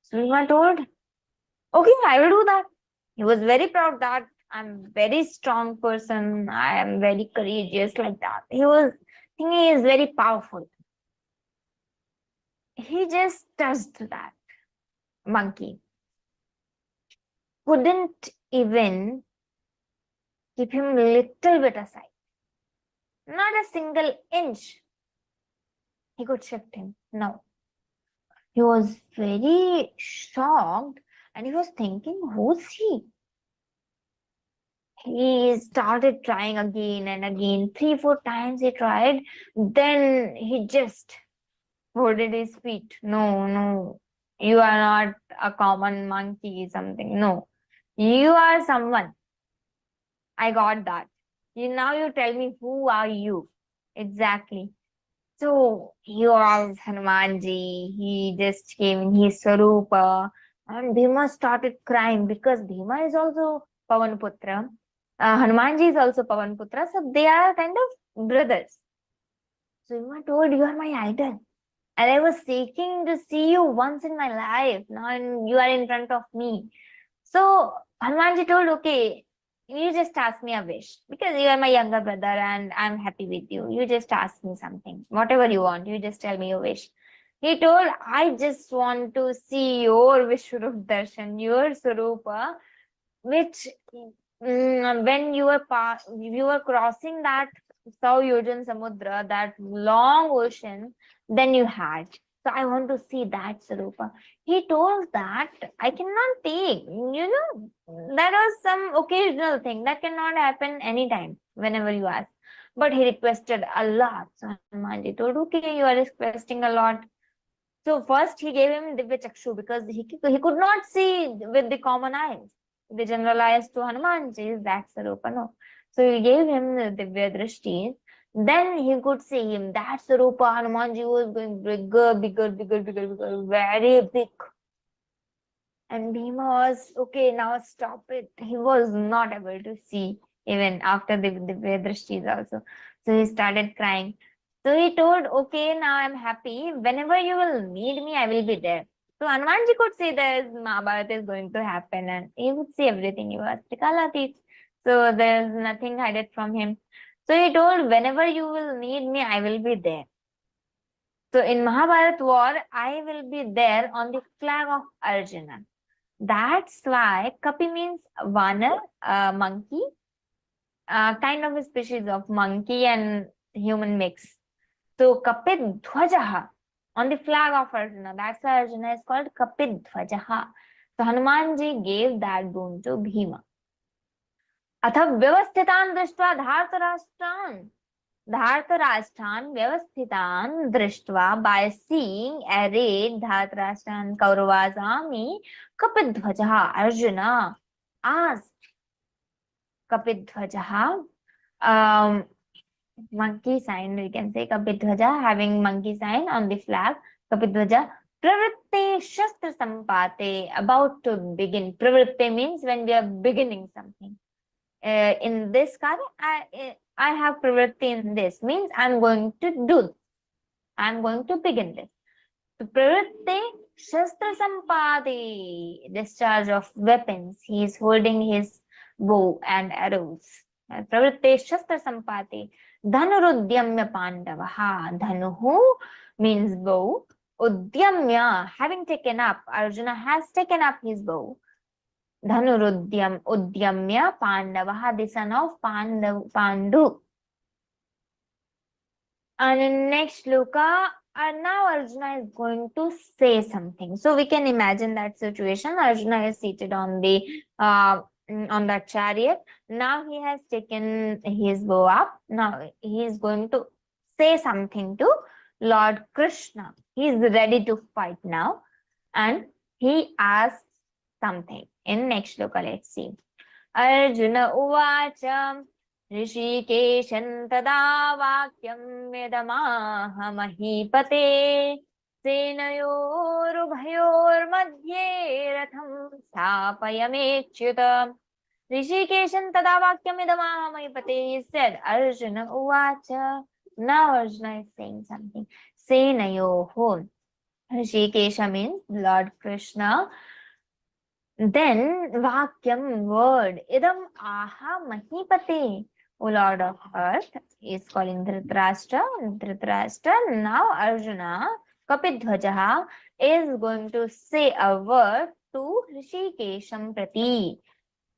So Bhima told, okay, I will do that. He was very proud that I'm a very strong person. I am very courageous, like that. He was thinking he is very powerful. He just touched that monkey. Couldn't even keep him little bit aside. Not a single inch he could shift him. No. He was very shocked and he was thinking, who's he? He started trying again and again. 3-4 times he tried. Then he just folded his feet. No, no. You are not a common monkey, something. No. You are someone. I got that. Now you tell me, who are you? Exactly. So he was Hanumanji. He just came in his Sarupa. And Bhima started crying because Bhima is also Pavanputra. Hanumanji is also Pavanputra. So they are kind of brothers. So Bhima told, you are my idol. And I was seeking to see you once in my life. Now you are in front of me. So Hanumanji told, okay, you just ask me a wish because you are my younger brother and I'm happy with you. You just ask me something, whatever you want. You just tell me your wish. He told, I just want to see your Vishwarup Darshan, your Sarupa, which when you were crossing that Sauyojan Samudra, that long ocean, then you had. So I want to see that Sarupa. He told that I cannot take, that was some occasional thing that cannot happen anytime, whenever you ask. But he requested a lot. So Hanumanji told, okay, you are requesting a lot. So first he gave him Divya Chakshu because he could not see with the common eyes. The general eyes to Hanumanji is that Sarupa, no. So he gave him the Divya Drishti. Then he could see him. That Sarupa, Hanumanji was going bigger, very big. And Bhima was, okay, now stop it. He was not able to see even after the Vedrishtis also. So he started crying. So he told, okay, now I'm happy. Whenever you will need me, I will be there. So Hanumanji could see this Mahabharata is going to happen and he would see everything. He was Trikalatit. So there's nothing hidden from him. So he told, whenever you will need me, I will be there. So in Mahabharata war, I will be there on the flag of Arjuna. That's why Kapi means Vanar, monkey, kind of a species of monkey and human mix. So Kapid Dhwajaha, on the flag of Arjuna. That's why Arjuna is called Kapid Dhwajaha. So Hanumanji gave that boon to Bhima. Atha vyavasthitan drishtva Dhartarashtan vyavasthitan drishtva, by seeing arrayed Dhartarashtan Kauravas army, Kapidhvajaha, Arjuna asked Kapidhvajaha, monkey sign, we can say Kapidhvaja, having monkey sign on the flag, Kapidhvaja, Pravritte Shastra Sampate, about to begin. Pravritte means when we are beginning something. In this karya, I have pravritti in this, means I'm going to do this. I'm going to begin this. So pravritti shastra sampadi, discharge of weapons. He is holding his bow and arrows. Pravritti shastra sampati. Dhanurudyamya pandavaha. Dhanuhu means bow. Udyamya, having taken up, Arjuna has taken up his bow. Udyamya Pandavaha, the son of Pandu. And in next shloka, now Arjuna is going to say something. So we can imagine that situation. Arjuna is seated on the on that chariot. Now he has taken his bow up. Now he is going to say something to Lord Krishna. He is ready to fight now, and he asks something. In next shloka, let's see. Arjuna uvacha Rishikeshan tada vakyam vedamaha mahipate senayorubhayor madhye ratham sthapayamechyuta. Rishikeshan tada vakyam vedamaha mahipate, he said, Arjuna uvacha. Now Arjuna is saying something. Senayoho. Rishikesha means Lord Krishna. Then Vakyam, word. Idam aha mahipate. O Lord of Earth is calling Dhritarashtra. Dhritarashtra. Now Arjuna, Kapidhvajaha, is going to say a word to Rishikesham Prati,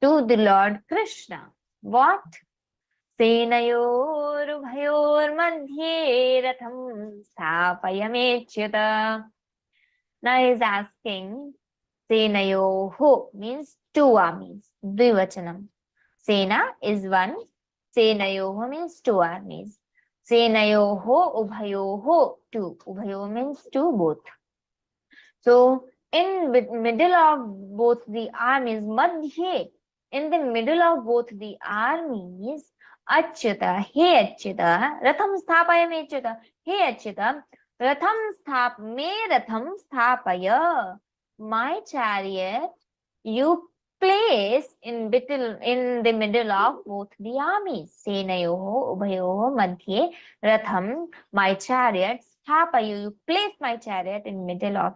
to the Lord Krishna. What? Senayurubhayormadhye ratham sthapayamechyata. Now he is asking, Senayoho means two armies, Dvivachanam. Sena is one, Senayoho means two armies. Senayoho ubhayoho two. Ubhayo means two, both. So in middle of both the armies, madhye, in the middle of both the armies, Achyuta, hey Achyuta, ratham sthapayame Achyuta, hey Achyuta, ratham sthapaya, my chariot you place in the middle of both the armies. Senayoho ubhayoho madhye ratham, my chariot, sthapayu, you place my chariot in middle of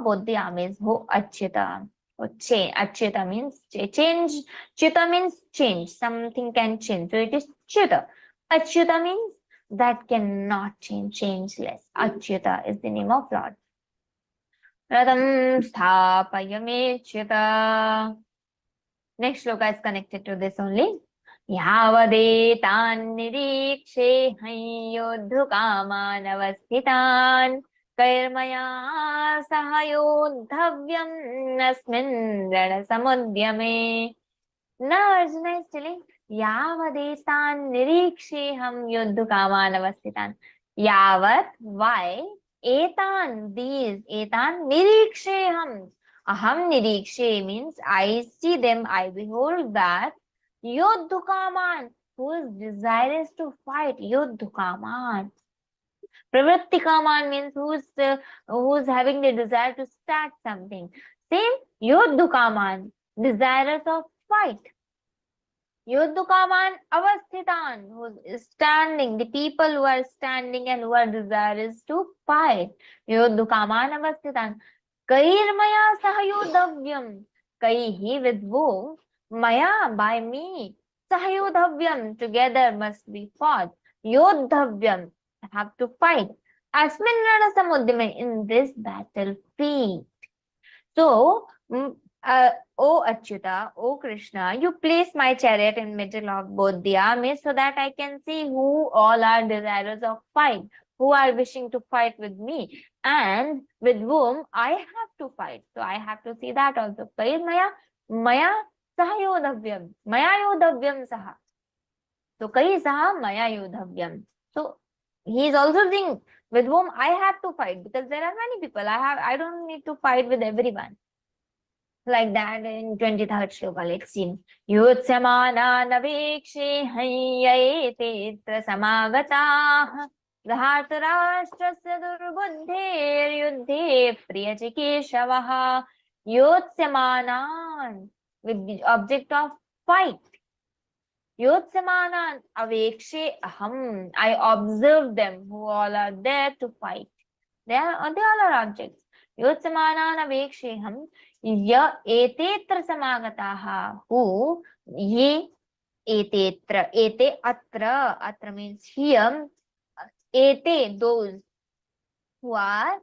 both the armies. Ho achyuta. Achyuta means change. Chyuta means change. Something can change. So it is chyuta. Achyuta means that cannot change, changeless. Achyuta is the name of Lord. Radham sthapayamechyuta. Next shloka is connected to this only. Yavadetan nirikshe hayyodhukamanavasthitan kairmaya sahayodhavyam asmin ranasamudyame. Now Arjuna is telling, Yavadetan niriksheham yodhukamanavasthitan. Yavat, why? Etan, these, etan niriksheham. Aham nirikshe means I see them, I behold that. Yodhukaman, whose desire is to fight. Yodhukaman. Pravrittikaman means who's having the desire to start something. Same, Yodhukaman, desirous of fight. Yodhukaman avasthitan, who is standing, the people who are standing and who are desirous to fight. Yodhukaman avasthitan. Kairmaya sahayodhavyam. Kaihi with whom? Maya, by me. Sahayodhavyam, together must be fought. Yodhavyam, have to fight. Asmin ranasamudyame, in this battlefield. So, O Achyuta, O Krishna, you place my chariot in middle of both the armies so that I can see who all are desirous of fight, who are wishing to fight with me, and with whom I have to fight. So I have to see that also. Maya sahayodhavyam. Maya yodhavyam saha. So kai saha maya yodhavyam. So he is also saying with whom I have to fight, because there are many people. I don't need to fight with everyone. Like that in 23rd shloka, let's see. Yutsamana navekshe hayyayetetra samagataha dhartarashtrasya durbuddher yuddhe priyachikeshavaha. Yotsamanan, with the object of fight. Yotsamanan avekshe aham, I observe them who all are there to fight. They all are objects. Yotsamanan aveksheham ya etetra samagataha, who ye etetra, ete atra means here, ete those who are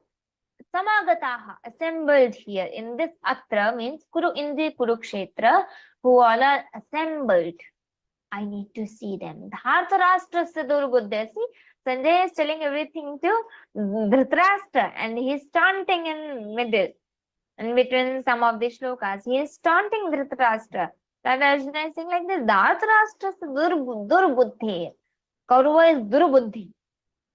samagataha, assembled here. In this atra means in the Kurukshetra, who all are assembled. I need to see them. Dhartarashtrasya durbuddhya. See, Sanjay is telling everything to Dhritarashtra, and he is taunting in middle. In between some of the shlokas, he is taunting Dhritarashtra. That Arjuna is saying like this, Dhritarashtrasya durbuddhi. Kaurava is durbuddhi.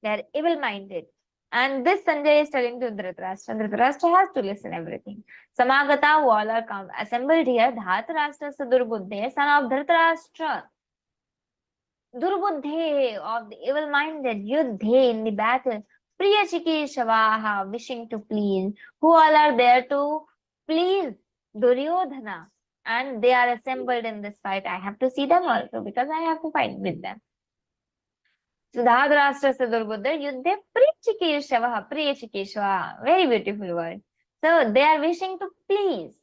They are evil-minded. And this Sanjay is telling to Dhritarashtra. Dhritarashtra has to listen everything. Samagata, who all are assembled here, Dhritarashtrasya durbuddhi, son of Dhritarashtra. Durbuddhe, of the evil-minded, Yuddhe, in the battle, Priyachikeshavaha, wishing to please, who all are there to please Duryodhana, and they are assembled in this fight. I have to see them also because I have to fight with them. So Dhritarashtrasya durbuddhe, Yuddhe Priyachikeshavaha, Priyachikeshavaha, very beautiful word. So they are wishing to please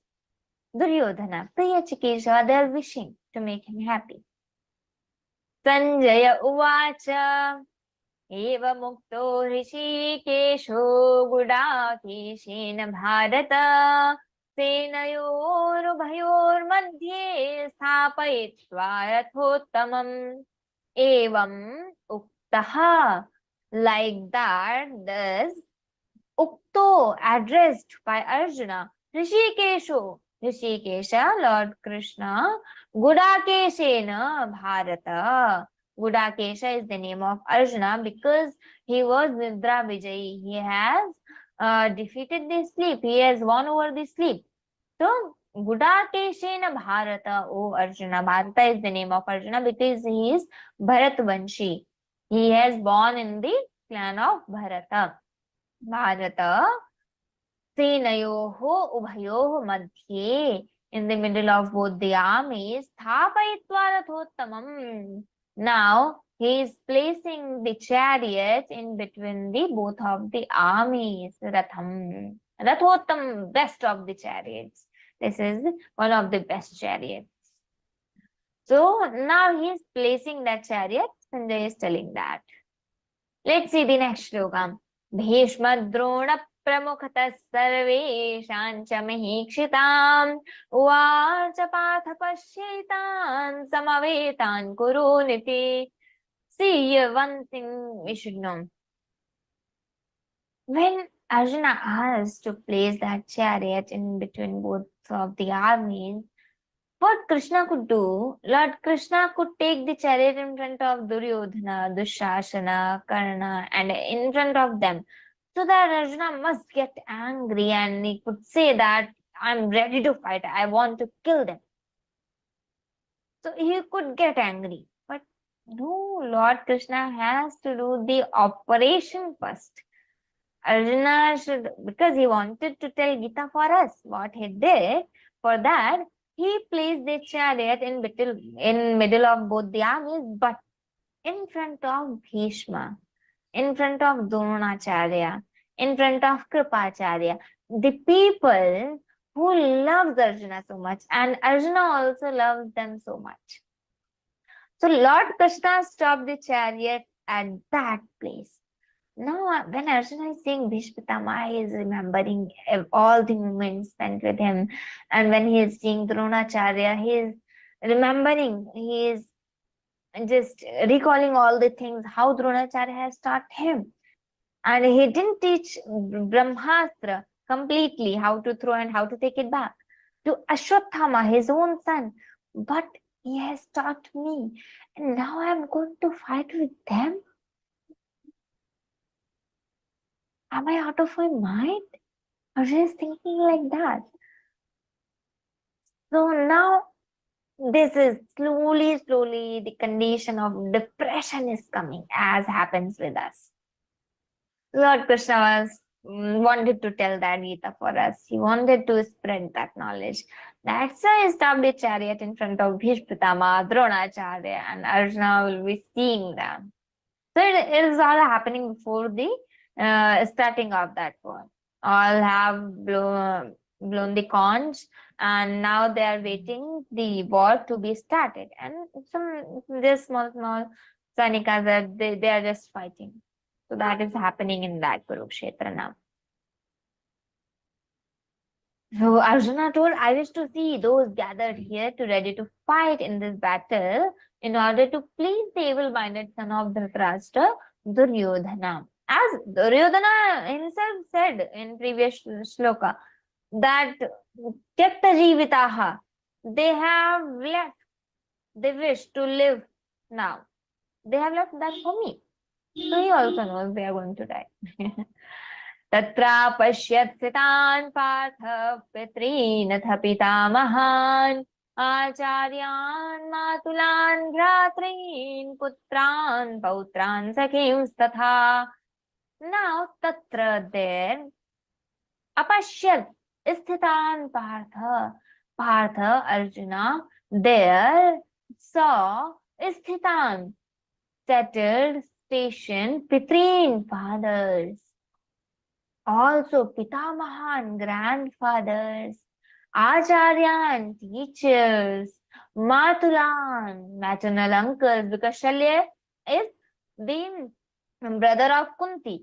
Duryodhana, Priyachikeshavaha, they are wishing to make him happy. Sanjaya uvacha eva mukto hrishikesho gudakeshena bharata सेनयोरुभयोर्मध्ये स्थापयित्वा यथोत्तमम् evam uktaha. Like that, this ukto addressed by Arjuna, Rishikesho, Rishikesha, Lord Krishna, Gudakeshena Bharata. Gudakesha is the name of Arjuna because he was Nidra Vijayi. He has defeated the sleep. He has won over the sleep. So, Gudakeshena Bharata, O Arjuna. Bharata is the name of Arjuna because he is Bharatvanshi. He has born in the clan of Bharata. Bharata, Senayoho Ubhayoho Madhye, in the middle of both the armies, Thapayitva Rathottamam. Now, he is placing the chariot in between the both of the armies. Ratham. Rathottam, best of the chariots. This is one of the best chariots. So now he is placing that chariot. Sanjay is telling that. Let's see the next shloka. Bhishma Drona Pramukhatas Sarveshan Chamahikshitaam Uvacha Patha Pashyetan Samavetan Kuruniti. See, here one thing we should know. When Arjuna asked to place that chariot in between both of the armies, what Krishna could do, Lord Krishna could take the chariot in front of Duryodhana, Dushasana, Karna, and in front of them, so that Arjuna must get angry and he could say that I'm ready to fight, I want to kill them. So he could get angry. But no, Lord Krishna has to do the operation first. Arjuna should, because he wanted to tell Gita for us, what he did, for that, he placed the chariot in middle of both the armies, but in front of Bhishma, in front of Dronacharya, in front of Kripacharya, the people who loves Arjuna so much, and Arjuna also loves them so much. So Lord Krishna stopped the chariot at that place. Now, when Arjuna is saying Bhishma, he is remembering all the moments spent with him. And when he is seeing Dronacharya, he is remembering, he is just recalling all the things, how Dronacharya has taught him. And he didn't teach Brahmastra completely, how to throw and how to take it back, to Ashwatthama, his own son. But he has taught me. And now I am going to fight with them. Am I out of my mind? Arjuna is thinking like that. So now this is slowly the condition of depression is coming, as happens with us. Lord Krishna wanted to tell that Gita for us. He wanted to spread that knowledge. That's why he stopped the chariot in front of Bhishma, Dronacharya, and Arjuna will be seeing them. So it is all happening before the starting of that war. All have blown the conch, and now they are waiting the war to be started. And some just small Sainikas that they are just fighting. So that is happening in that Kurukshetra now. So Arjuna told, I wish to see those gathered here to ready to fight in this battle in order to please the evil-minded son of Dhritarashtra, Duryodhana. As Duryodhana himself said in previous shloka, that Tyakta Jivitaha, they have left, they wish to live now. They have left that for me. So he also knows they are going to die. Tatra pashyat sitan partha pitrinath pitamahan acharyan matulan bhratrin putran pautran sakhim statha. Now tatra there apashyat sthitan partha Arjuna there saw sthitan settled station pitrin fathers, also pitamahan grandfathers, acharyan teachers, matulan maternal uncles, because Shalya is the brother of Kunti.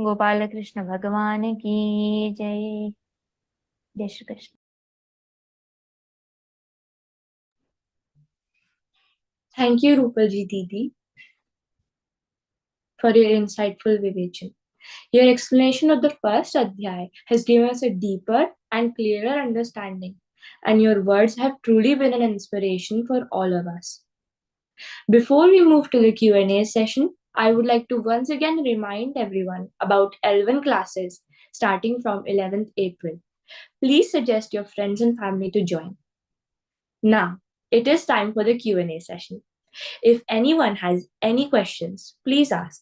Gopal Krishna भगवान की जय। जय Shri Krishna. Thank you, Rupal ji Didi, for your insightful vivation. Your explanation of the first adhyay has given us a deeper and clearer understanding, and your words have truly been an inspiration for all of us. Before we move to the Q&A session, I would like to once again remind everyone about L1 classes starting from 11th April. Please suggest your friends and family to join. Now, it is time for the Q&A session. If anyone has any questions, please ask.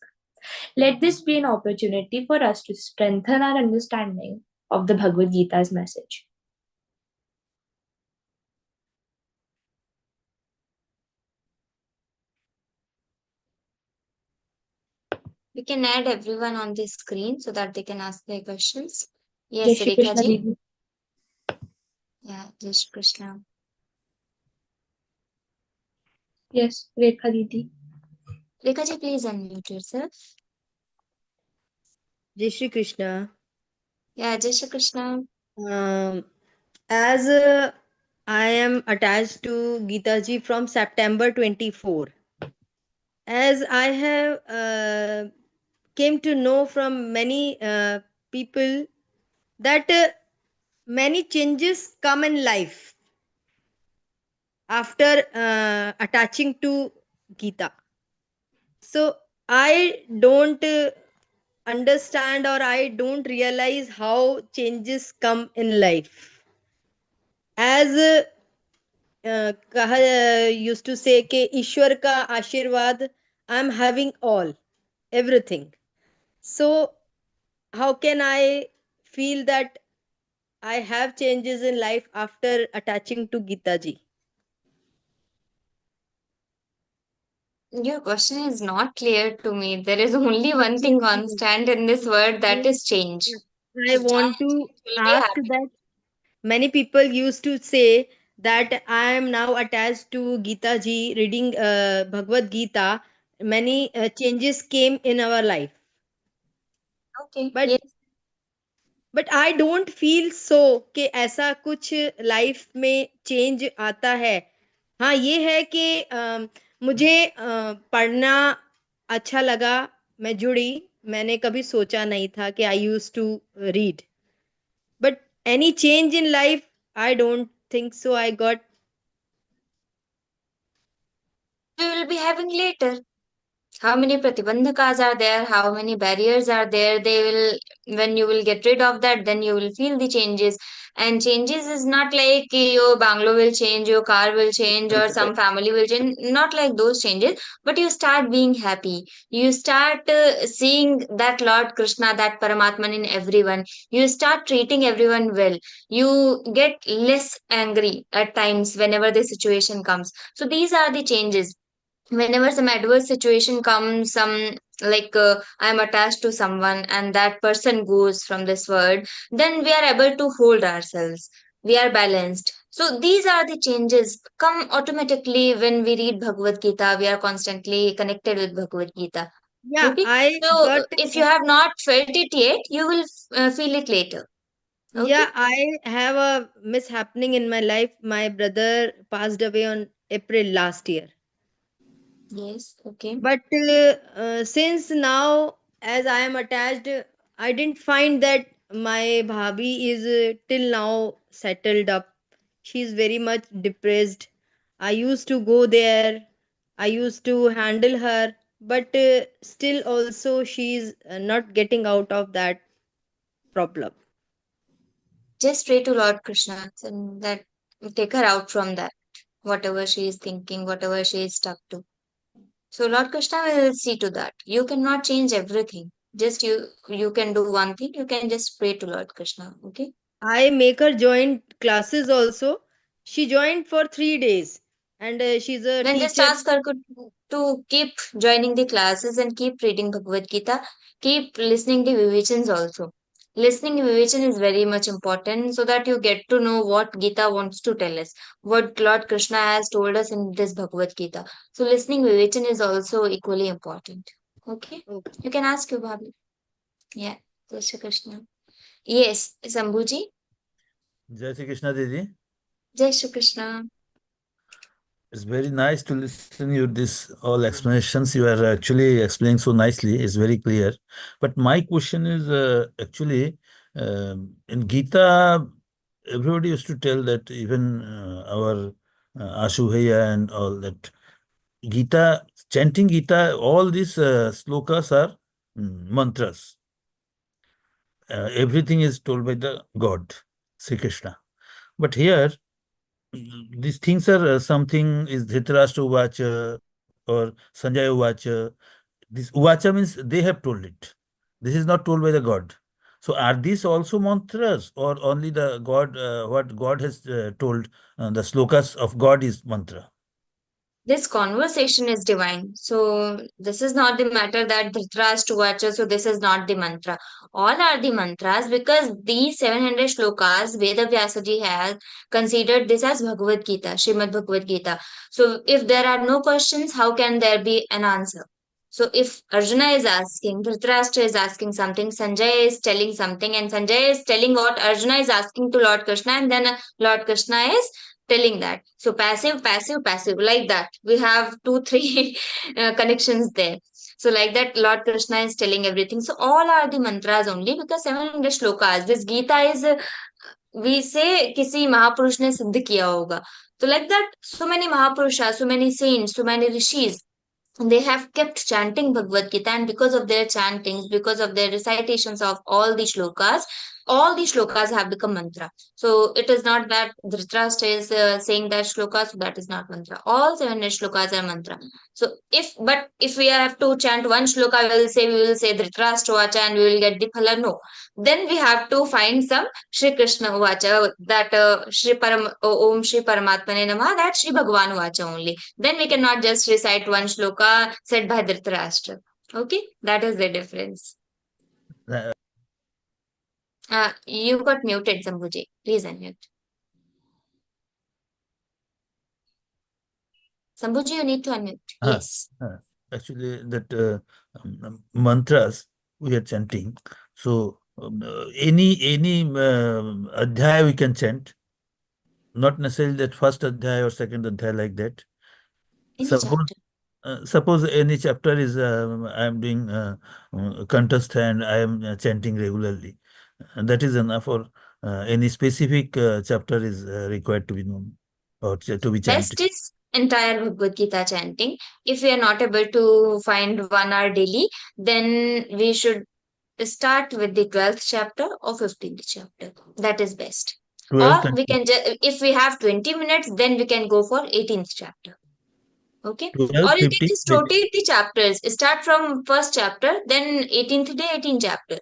Let this be an opportunity for us to strengthen our understanding of the Bhagavad Gita's message. We can add everyone on the screen so that they can ask their questions. Jai Yes, Shri Rekha Krishna ji. Didi. Yeah, Jai Shri Krishna. Yes, Rekha Didi. Rekha ji, please unmute yourself. Jai Shri Krishna. Yeah, Jai Shri Krishna. As I am attached to Geeta ji from September 24, as I have came to know from many people that many changes come in life after attaching to Gita. So I don't understand or I don't realize how changes come in life. As कहा used to say कि ईश्वर का आशीर्वाद I am having all everything. So how can I feel that I have changes in life after attaching to Gita ji? Your question is not clear to me. There is only one thing constant in this word, that is change. I If want to change will be ask happy. that many people used to say that I am now attached to Gita ji, reading Bhagavad Gita. Many changes came in our life, Okay. but Yes. I don't feel so कि ऐसा कुछ life में change आता है. हाँ, ये है कि मुझे पढ़ना अच्छा लगा, मैं जुड़ी. मैंने कभी सोचा नहीं था कि I use to read, but any change in life I don't think so I got. We will be having later. How many pratibandhakas are there, how many barriers are there, they will, when you will get rid of that, then you will feel the changes. And changes is not like your bungalow will change, your car will change, or some family will change, not like those changes, but you start being happy, you start seeing that Lord Krishna, that Paramatman in everyone, you start treating everyone well, you get less angry at times whenever the situation comes. So these are the changes. Whenever some adverse situation comes, some like I am attached to someone and that person goes from this world, then we are able to hold ourselves, we are balanced. So these are the changes come automatically when we read Bhagavad Gita, we are constantly connected with Bhagavad Gita. Yeah, Okay, I so got. if you have not felt it yet, you will feel it later. Okay. Yeah, I have a mishappening in my life. My brother passed away on April last year. Yes. Okay. But since now, as I am attached, I didn't find that my bhabhi is till now settled up. She's very much depressed. I used to go there. I used to handle her, but still also she's not getting out of that problem. Just pray to Lord Krishna and that take her out from that, whatever she is thinking, whatever she is stuck to. So Lord Krishna will see to that. You cannot change everything. Just you can do one thing. You can just pray to Lord Krishna. Okay. I make her join classes also. She joined for 3 days, and she's a Then just teacher. ask her to keep joining the classes and keep reading Bhagavad Gita. Keep listening to Vivachans also. Listening to Vivachan is very much important so that you get to know what Gita wants to tell us, what Lord Krishna has told us in this Bhagavad Gita. So listening Vivachan is also equally important. Okay? Okay. You can ask your Bhabhi. Yeah, Jai Shri Krishna. Yes, Sambhuji. Jai Shri Krishna Didi. Jai Shri Krishna. It's very nice to listen you this all explanations. You are actually explaining so nicely. It's very clear. But my question is actually in Gita, everybody used to tell that even our Ashu Bhaiya and all that Gita, chanting Gita, all these slokas are mantras. Everything is told by the God, Sri Krishna. But here, these things are something is Dhritarashtra Uvacha or Sanjaya Uvacha. This Uvacha means they have told it. This is not told by the God. So are these also mantras or only the God, what God has told, the slokas of God is mantra? This conversation is divine. So this is not the matter that Dhritarashtra Vacha, so this is not the mantra. All are the mantras because these 700 shlokas Veda Vyasaji has considered this as Bhagavad Gita, Śrīmad-Bhagavadgītā. So if there are no questions, how can there be an answer? So if Arjuna is asking, Dhritarashtra is asking something, Sanjay is telling something, and Sanjay is telling what Arjuna is asking to Lord Krishna, and then Lord Krishna is telling that. So passive, passive, passive, like that. We have two, three connections there. So like that, Lord Krishna is telling everything. So all are the mantras only because 700 shlokas. This Gita is, we say, किसी महापुरुष ने सिद्ध किया होगा. So like that, so many Mahapurushas, so many saints, so many rishis, they have kept chanting Bhagavad Gita, and because of their chantings, because of their recitations of all the shlokas have become mantra. So it is not that Dhritarashtra is saying that shlokas, so that is not mantra. All 700 shlokas are mantra. So if we have to chant one shloka, we will say Dhritarashtra Vacha and we will get the phala. No. Then we have to find some Shri Krishna Vacha, that Om Shri Paramatmane Namah, that Shri Bhagavan Vacha only. Then we cannot just recite one shloka said by Dhritarashtra. Okay, that is the difference. Uh, You got muted, Sambhuji. Please unmute. Sambhuji, you need to unmute. Yes. Actually, that mantras we are chanting. So any adhyaya we can chant, not necessarily that first adhyaya or second adhyaya like that. Any Suppose chapter. suppose any chapter is I am doing contest and I am chanting regularly. That is enough, or any specific chapter is required to be known or to be chanted. Best is entire Bhagavad Gita chanting. If we are not able to find 1 hour daily, then we should start with the 12th chapter or 15th chapter. That is best. 12th Or we can if we have 20 minutes, then we can go for 18th chapter. Okay. 12, Or you can 15, just rotate the chapters. Start from first chapter, then 18th day, 18th chapter.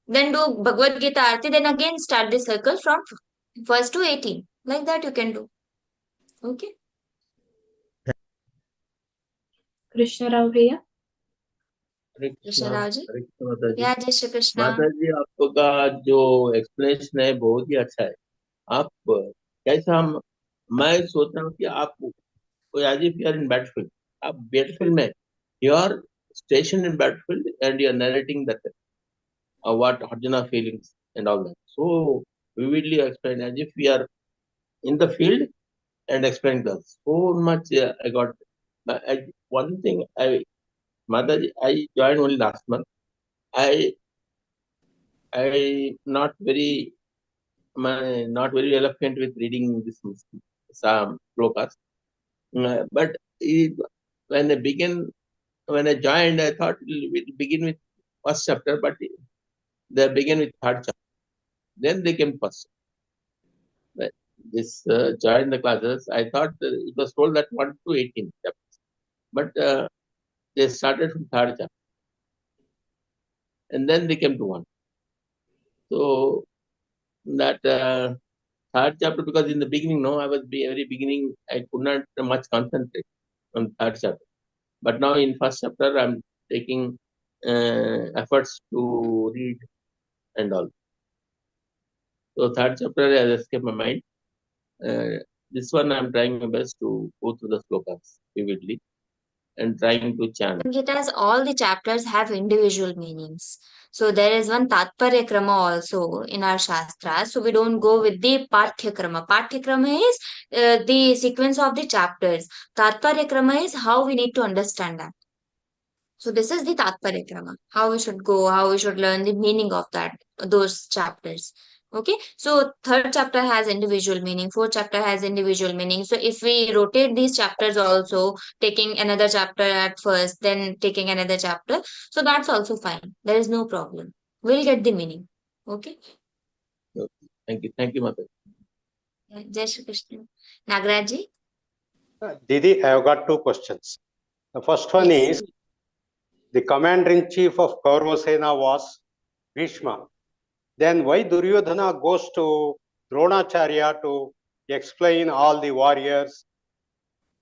Then do Bhagavad Gita Arti, then again start the circle from first to 18. Like that you can do. Okay. Krishna Rao Bhaiya. Hare Krishna Krishna, Rao ji. हरे कृष्णा माता जी। Yeah, Jai Shri Krishna. माता जी, आपका जो explanation है बहुत ही अच्छा है। आप कैसा मैं सोच रहा हूँ कि आप as if you are in battlefield, आप battlefield में you are stationed in battlefield and you are narrating that what Arjuna feelings and all that. So vividly explained as if we are in the field and explaining that. So much I got. One thing Mataji, I joined only last month. I not very eloquent with reading this some slokas. But when I joined, I thought we'll begin with first chapter, but they begin with third chapter. Then they came first. This joined the classes. I thought it was told that 1 to 18 chapters, but they started from third chapter, and then they came to 1. So that third chapter, because in the beginning, no, I was very beginning, I could not much concentrate on third chapter. But now in first chapter, I'm taking efforts to read and all. So third chapter has escaped my mind. This one I'm trying my best to go through the slokas vividly. and trying to chant. Gita's all the chapters have individual meanings. So there is one Tatparya Krama also in our Shastras. So we don't go with the Pathya Krama. Pathya Krama is the sequence of the chapters. Tatparya Krama is how we need to understand that. So this is the Tatparya Krama. How we should go, how we should learn the meaning of those chapters. Okay, so third chapter has individual meaning, fourth chapter has individual meaning. So if we rotate these chapters also, taking another chapter at first, then taking another chapter, so that's also fine. There is no problem. We'll get the meaning. Okay. Okay. Thank you, Mother. Jai Shri Krishna. Nagaraj ji? Didi, I have got two questions. The first one Yes. is, the commander-in-chief of Kaurava Sena was Bhishma. Then why Duryodhana goes to Dronacharya to explain all the warriors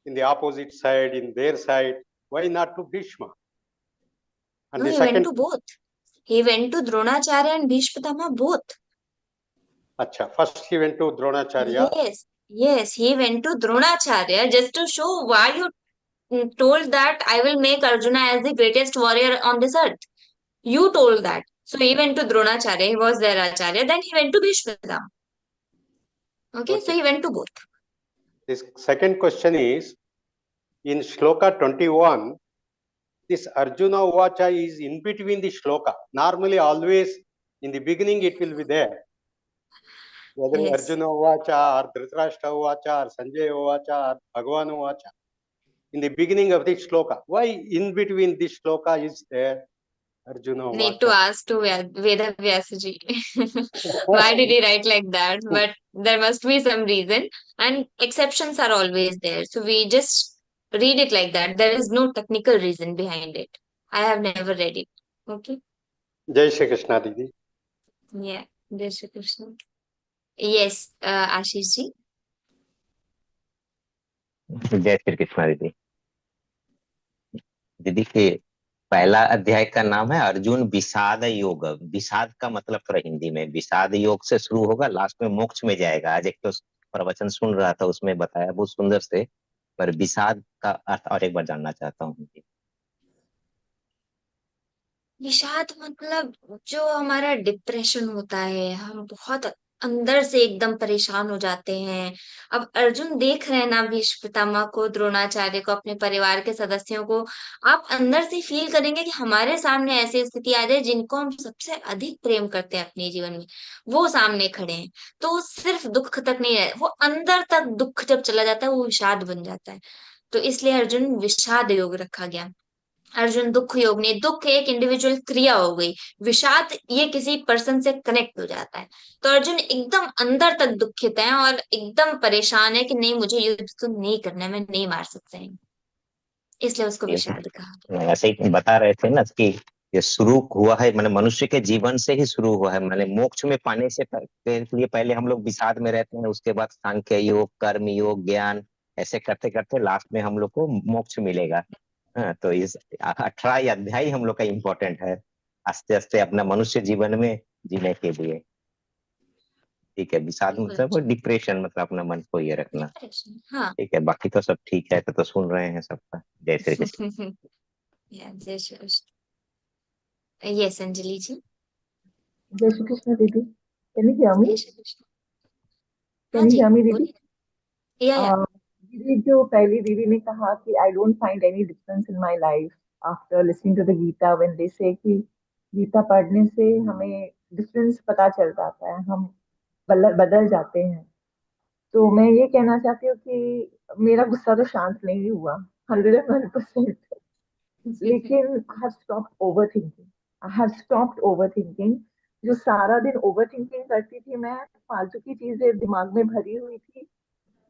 in the opposite side, in their side? Why not to Bhishma? And No, the he second, went to both. He went to Dronacharya and Bhishma both. Acha, first he went to Dronacharya. Yes, he went to Dronacharya just to show why you told that I will make Arjuna as the greatest warrior on this earth. You told that. So he went to Dronacharya, he was their Acharya, then he went to Bhishma. Okay, so he went to both. This second question is, in Shloka 21, this Arjuna Uvacha is in between the Shloka. Normally, always in the beginning it will be there. Whether Yes. Arjuna Uvacha or Dhritarashtra Uvacha or Sanjay Uvacha or Bhagavan Uvacha. In the beginning of the Shloka. Why in between this Shloka is there Arjuna Uvacha? Need to ask to Veda Vyasaji. Why did he write like that? But there must be some reason. And exceptions are always there. So we just read it like that. There is no technical reason behind it. I have never read it. Okay. Jai Shri Krishna, Didi. Yeah. Jai Shri Krishna. Yes, Ashish ji. जय श्री कृष्ण दीदी। दीदी के पहला अध्याय का नाम है अर्जुन विषाद योग। विषाद का मतलब थोड़ा हिंदी में, विषाद योग से शुरू होगा, लास्ट में मोक्ष में जाएगा। आज एक तो प्रवचन सुन रहा था, उसमें बताया बहुत सुंदर से, पर विषाद का अर्थ और एक बार जानना चाहता हूँ। विषाद मतलब जो हमारा डिप्रेशन होता है, हम बहुत अंदर से एकदम परेशान हो जाते हैं। अब अर्जुन देख रहे हैं ना भीष्म पितामह को, द्रोणाचार्य को, अपने परिवार के सदस्यों को, आप अंदर से फील करेंगे कि हमारे सामने ऐसी स्थिति आ जाए जिनको हम सबसे अधिक प्रेम करते हैं अपने जीवन में, वो सामने खड़े हैं, तो सिर्फ दुख तक नहीं है, वो अंदर तक दुख जब चला जाता है वो विषाद बन जाता है। तो इसलिए अर्जुन विषाद योग रखा गया। अर्जुन दुख योग नहीं, दुख एक इंडिविजुअल क्रिया हो गई, विषाद ये किसी पर्सन से कनेक्ट हो जाता है। तो अर्जुन एकदम अंदर तक दुखित है और एकदम परेशान है कि नहीं, मुझे युद्ध तो नहीं करना है, मैं नहीं मार सकता है, इसलिए उसको विषाद कहा। ऐसे ही बता रहे थे ना कि ये शुरू हुआ है, मैंने मनुष्य के जीवन से ही शुरू हुआ है, मैंने मोक्ष में पाने से लिए पहले हम लोग विषाद में रहते हैं, उसके बाद सांख्य योग, कर्म योग, ज्ञान, ऐसे करते करते लास्ट में हम लोग को मोक्ष मिलेगा। हाँ, तो इस 18 अध्याय हम लोग का इम्पोर्टेंट है आस्ते आस्ते अपना मनुष्य जीवन में जीने के लिए। ठीक है, विषाद मतलब डिप्रेशन, मतलब अपना मन को ये रखना। हाँ। ठीक है, बाकी तो सब ठीक है, तो सुन रहे हैं सबका। जय श्री कृष्ण। जय श्री कृष्ण। यस अंजलि जी। जय श्री कृष्ण दीदी। Can you hear me? जय Shri Krishna. Can you hear me दीदी? या दीदी, जो पहली दीदी ने कहा कि I don't find any difference in my life after listening to the Gita when they say कि गीता पढ़ने से हमें डिफरेंस पता चल जाता है, हम बदल जाते हैं। तो मैं ये कहना चाहती हूँ कि मेरा गुस्सा तो शांत नहीं हुआ 101%, लेकिन I have stopped overthinking. I have stopped overthinking. जो सारा दिन overthinking करती थी मैं, फालतू की चीजें दिमाग में भरी हुई थी,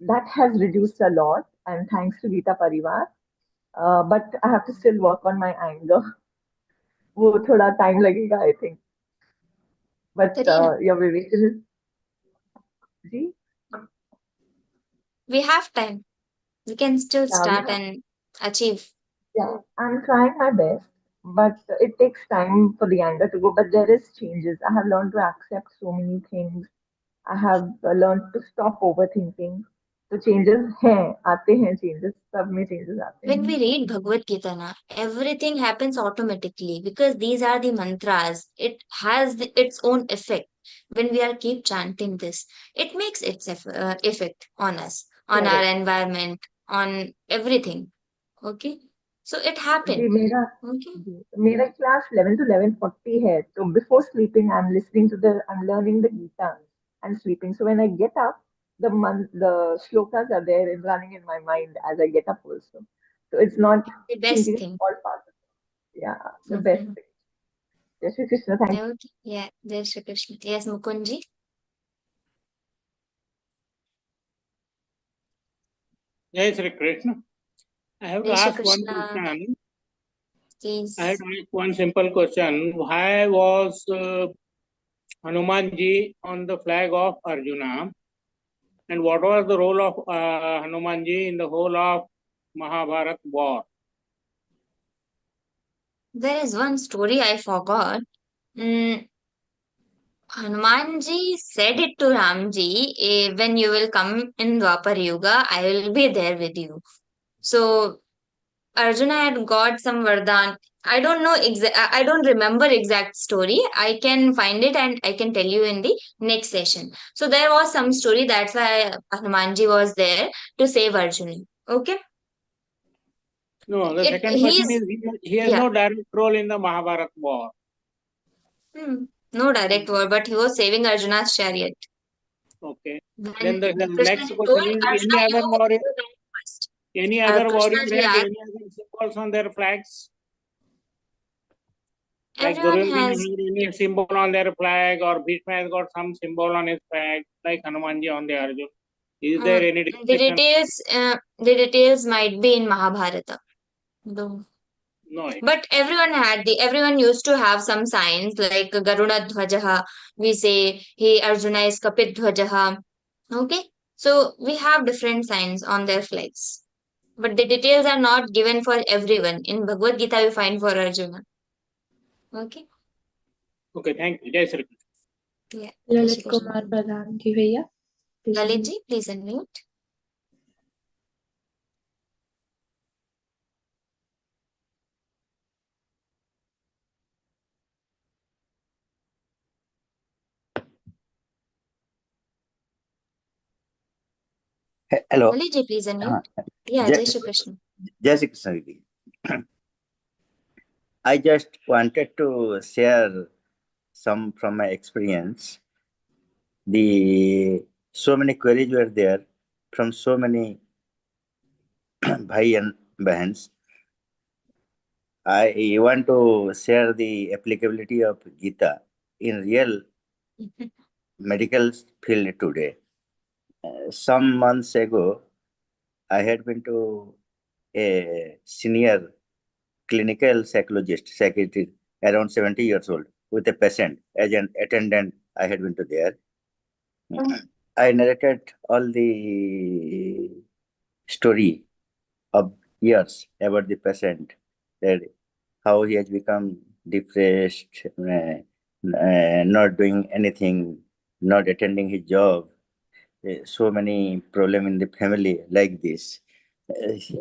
that has reduced a lot, and thanks to Geeta Pariwar. But I have to still work on my anger. वो थोड़ा time लगेगा, I think. But your Vivek is... जी? We have time. We can still start and achieve. Yeah, I'm trying my best, but it takes time for the anger to go. But there is changes. I have learned to accept so many things. I have learned to stop overthinking. तो changes हैं, आते हैं changes, सब में changes आते When we हैं. read Bhagavad Gita, na, everything happens automatically because these are the mantras. It has its own effect. When we are keep chanting this, it makes its effect on us, on our Correct. environment, on everything. Okay, so it ji happened. मेरा Okay. जी मेरा class 11 to 11:40 है, तो before sleeping I'm learning the Gita and sleeping. So when I get up, the shlokas are there and running in my mind as I get up also. So it's not The best thinking thing. all part of it. Yeah, the best thing. Jai Shri Krishna, thank you. Okay. Yeah, Jai Shri Krishna. Yes, Mukundji. Jai Shri Krishna. I have to Jai Shri ask one Krishna. question. Please. I have to ask one simple question. Why was Hanumanji on the flag of Arjuna? And what was the role of Hanumanji in the whole of Mahabharat war? There is one story I forgot. Mm, Hanumanji said it to Ramji, when you will come in Dwapar Yuga, I will be there with you. So Arjuna had got some Vardhan. I don't know I don't remember exact story. I can find it and I can tell you in the next session. So there was some story, that's why Hanumanji was there to save Arjuna. Okay? No, the second question is he has no direct role in the Mahabharat war. No direct war, but he was saving Arjuna's chariot. Okay. When Then the Krishna next ji question told is Arjuna, any other warrior, you go first. any other warrior Krishna ji had asked, any other symbols on their flags? Like everyone Duryodhana has, had any symbol on their flag, or Bhishma has got some symbol on his flag, like Hanumanji on the Arjuna. Is there any distinction? the details might be in Mahabharata. No. No. But everyone used to have some signs like Garuda Dhwajaha. We say Arjuna is Kapit Dhwajaha. Okay, so we have different signs on their flags. But the details are not given for everyone. In Bhagavad Gita, we find for Arjuna. Okay. Okay, thank you. Jai Shri Krishna. Yeah. Lalit Kumar Pradhan ji भैया. Lalit ji, please unmute. Hello. Lalit ji, please unmute. Yeah, Jai Shri Krishna. Jai Shri Krishna. I just wanted to share some from my experience. So many queries were there from so many bhai and bahans. I want to share the applicability of Gita in real medical field today. Some months ago, I had been to a senior clinical psychiatrist, around 70 years old, with a patient. As an attendant, I had been to there. I narrated all the story of years about the patient, that how he has become depressed, not doing anything, not attending his job, so many problems in the family like this.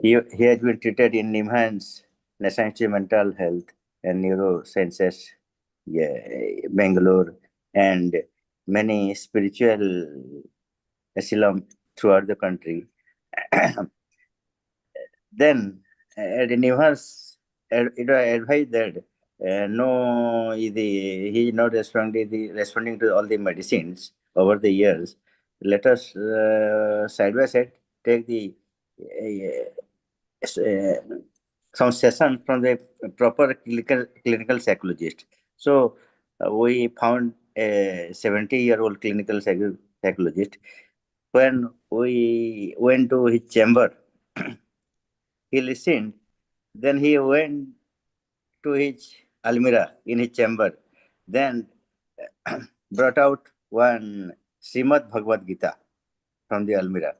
He has been treated in NIMHANS, National Institute of Mental Health and Neurosciences, Bangalore, and many spiritual asylum throughout the country. Then at NIMHANS, it was advised that he is not responding to all the medicines over the years. Let us side by side take the some session from the proper clinical psychologist. So we found a 70-year-old clinical psychologist. When we went to his chamber, he listened. Then he went to his almirah in his chamber. Then brought out one Śrīmad-Bhagavadgītā from the almirah.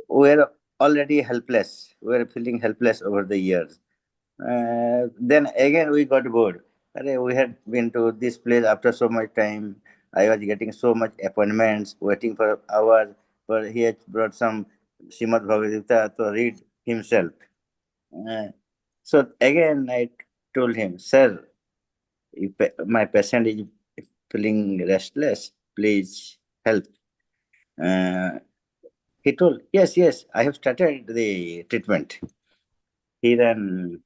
We were already helpless. We were feeling helpless over the years. Then again we got bored. We had been to this place after so much time. I was getting so much appointments, waiting for hours, but he had brought some Śrīmad-Bhagavadgītā to read himself. So again, I told him, sir, if my patient is feeling restless, please help. He told, yes, I have started the treatment. He then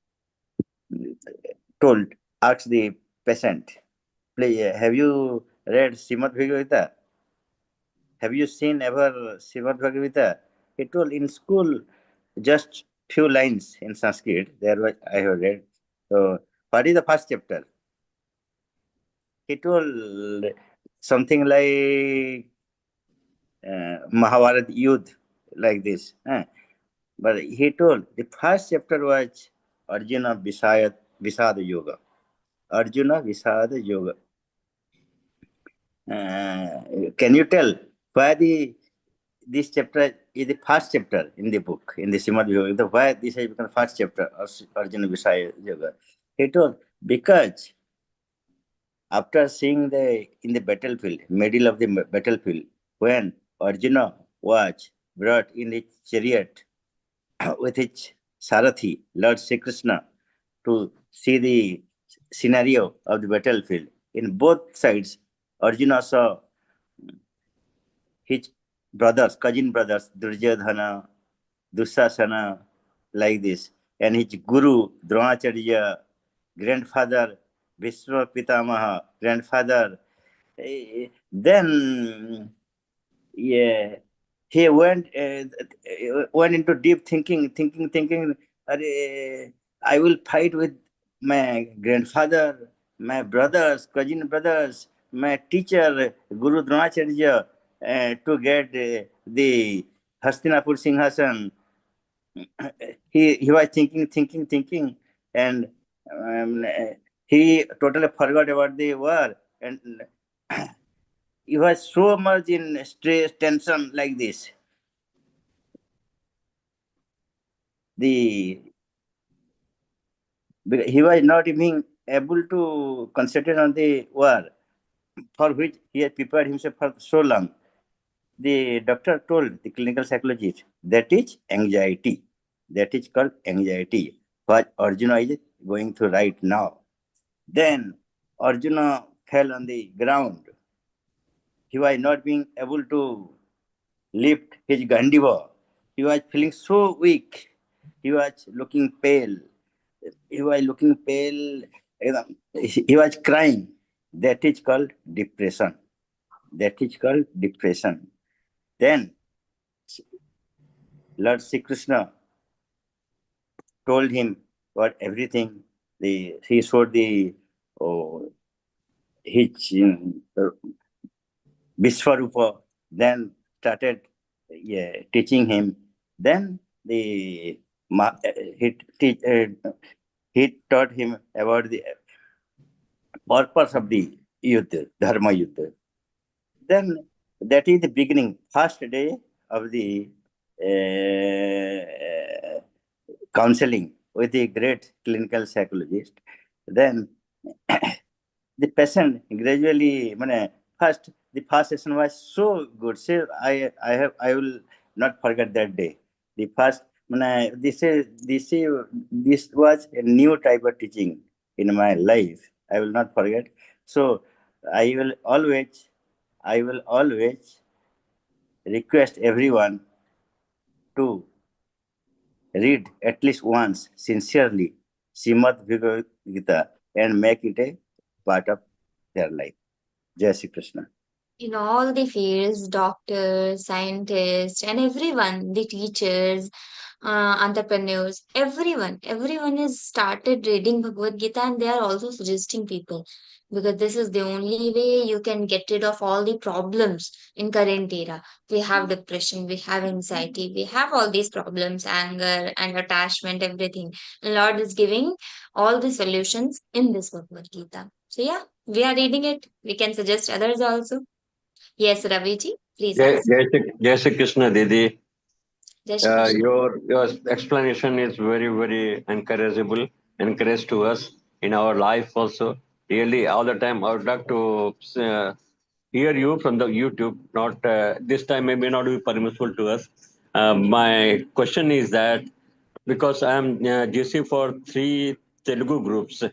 asked the patient, please, have you read Śrīmad-Bhagavadgītā? Have you seen ever Śrīmad-Bhagavadgītā? He told, in school, just few lines in Sanskrit, there I have read. So, what is the first chapter? He told something like Mahabharata Yudh, like this. But he told the first chapter was Arjuna Visada Yoga. Arjuna Visada Yoga. Can you tell why this chapter is the first chapter in the book, in the Śrīmad-Bhagavadgītā? Why this has become the first chapter of Arjuna Visada Yoga? He told, because after seeing in the battlefield, middle of the battlefield, when Arjuna was brought in the chariot with his Sarathi, Lord Sri Krishna, to see the scenario of the battlefield. In both sides, Arjuna saw his brothers, cousin brothers, Duryodhana, Dusasana, like this, and his guru, Dronacharya, grandfather, Vishnu Pitamaha, grandfather. Then, he went into deep thinking. I will fight with my grandfather, my brothers, cousin brothers, my teacher, Guru Dronacharya, to get the Hastinapur Singhasan. He was thinking, and he totally forgot about the war, and he was so much in stress, tension, like this. He was not even able to concentrate on the war, for which he had prepared himself for so long. The doctor told the clinical psychologist, that is anxiety. That is called anxiety, what Arjuna is going through right now. Then Arjuna fell on the ground. He was not being able to lift his Gandiva. He was feeling so weak. He was looking pale. He was crying. That is called depression. Then Lord Sri Krishna told him about everything. He showed his Vishwarupa, then started teaching him. Then he taught him about the purpose of the Yuddha, Dharma Yuddha. Then that is the beginning, first day of the counseling with the great clinical psychologist. Then the patient gradually, the first session was so good. So I will not forget that day. The first, this was a new type of teaching in my life. I will not forget. So I will always request everyone to read at least once sincerely Śrīmad-Bhagavadgītā and make it a part of their life. Jai Shri Krishna. In all the fields, doctors, scientists, and everyone, the teachers, entrepreneurs, everyone has started reading Bhagavad Gita, and they are also suggesting people, because this is the only way you can get rid of all the problems in current era. We have depression, we have anxiety, we have all these problems, anger and attachment, everything. And Lord is giving all the solutions in this Bhagavad Gita. So yeah, we are reading it. We can suggest others also. Yes, Raviji, please ask. Jai Shri Krishna, Didi. Jai Shri Krishna. Your explanation is very, very encourage to us in our life also. Really, all the time, I would like to hear you from the YouTube. Not this time may not be permissible to us. My question is that because I am GC for 3 Telugu groups.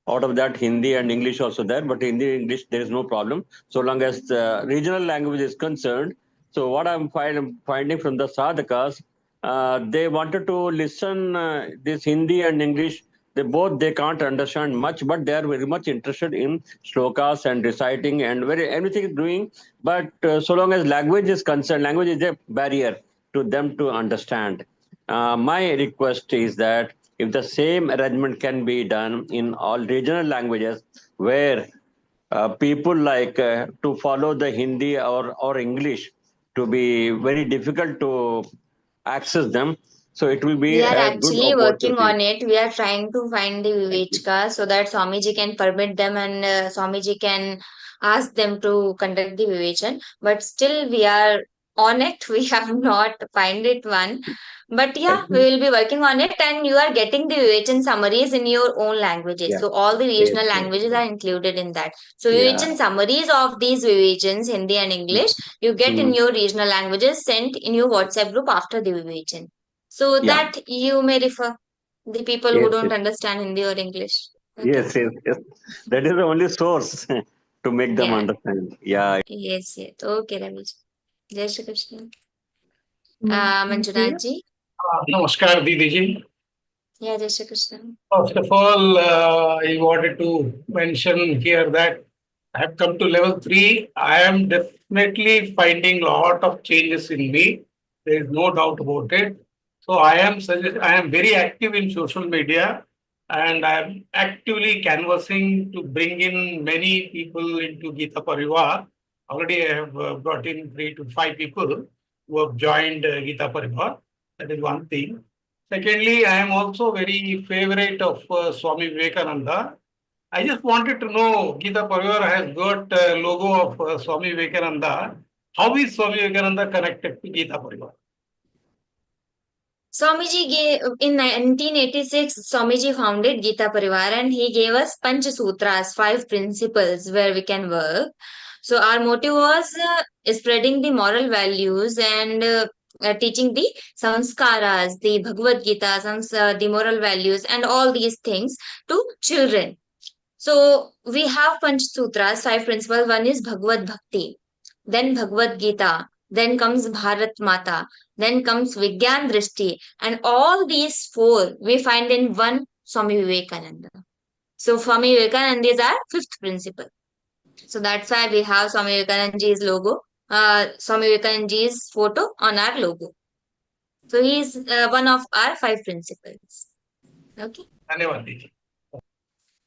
Out of that, Hindi and English also there, but Hindi English there is no problem so long as the regional language is concerned. So what I'm finding from the sadhakas, they wanted to listen this Hindi and English. They can't understand much, but they are very much interested in shlokas and reciting and everything doing. But so long as language is concerned, language is a barrier to them to understand. My request is that if the same arrangement can be done in all regional languages, where people like to follow the Hindi or English to be very difficult to access them, so it will be We are a good actually working opportunity. on it. We are trying to find the Vivechka so that Swamiji can permit them and Swamiji can ask them to conduct the Vivechan. But still, we are on it. We have not find it one. But yeah, we will be working on it, and you are getting the Vivechan summaries in your own languages. Yeah. So all the Yes, regional yes, languages yes. are included in that. So Yeah. Vivechan summaries of these Vivechans, Hindi and English, you get in your regional languages sent in your WhatsApp group after the Vivechan. So Yeah. that you may refer the people who Yes, don't yes. understand Hindi or English. Okay. Yes, yes, yes. That is the only source to make them Yeah. understand. Yeah. Yes, yes. Okay, Ramesh. Jai Shri Krishna. Thank Manjunath you. ji. Namaskar, Didi ji. Yeah, Jai Shri Krishna. First of all, I wanted to mention here that I have come to level 3. I am definitely finding a lot of changes in me. There is no doubt about it. So I am very active in social media, and I am actively canvassing to bring in many people into Gita Pariwar. Already I have brought in 3 to 5 people who have joined Gita Pariwar. That is one thing. Secondly, I am also very favorite of Swami Vivekananda. I just wanted to know, Gita Parivar has got a logo of Swami Vivekananda. How is Swami Vivekananda connected to Gita Parivar? Swamiji gave in 1986. Swamiji founded Gita Parivar and he gave us Panch Sutras, 5 principles where we can work. So our motive was spreading the moral values and teaching the samskaras, the Bhagavad Gita, the moral values, and all these things to children. So we have Panch Sutras, 5 principles. One is Bhagavad Bhakti, then Bhagavad Gita, then comes Bharat Mata, then comes Vigyan Drishti, and all these 4 we find in one Swami Vivekananda. So Swami Vivekananda is our 5th principle. So that's why we have Swami Vivekananda's logo, Swami Vivekananda's photo on our logo. So he is one of our 5 principles. Okay. Dhanyavad.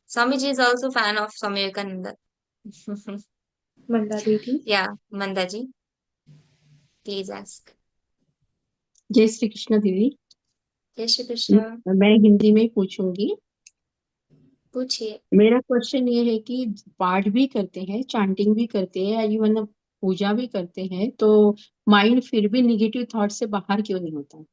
Swamiji is also fan of Swami Vivekananda. Manda Didi. Yeah, Mandaji. Please ask. जय श्री कृष्ण दीदी। जय श्री कृष्ण। मैं हिंदी में पूछूंगी। पूछिए। मेरा question ये है कि पाठ भी करते हैं, चांटिंग भी करते हैं, इवन पूजा भी करते हैं, तो माइंड फिर भी नेगेटिव थॉट से बाहर क्यों नहीं होता?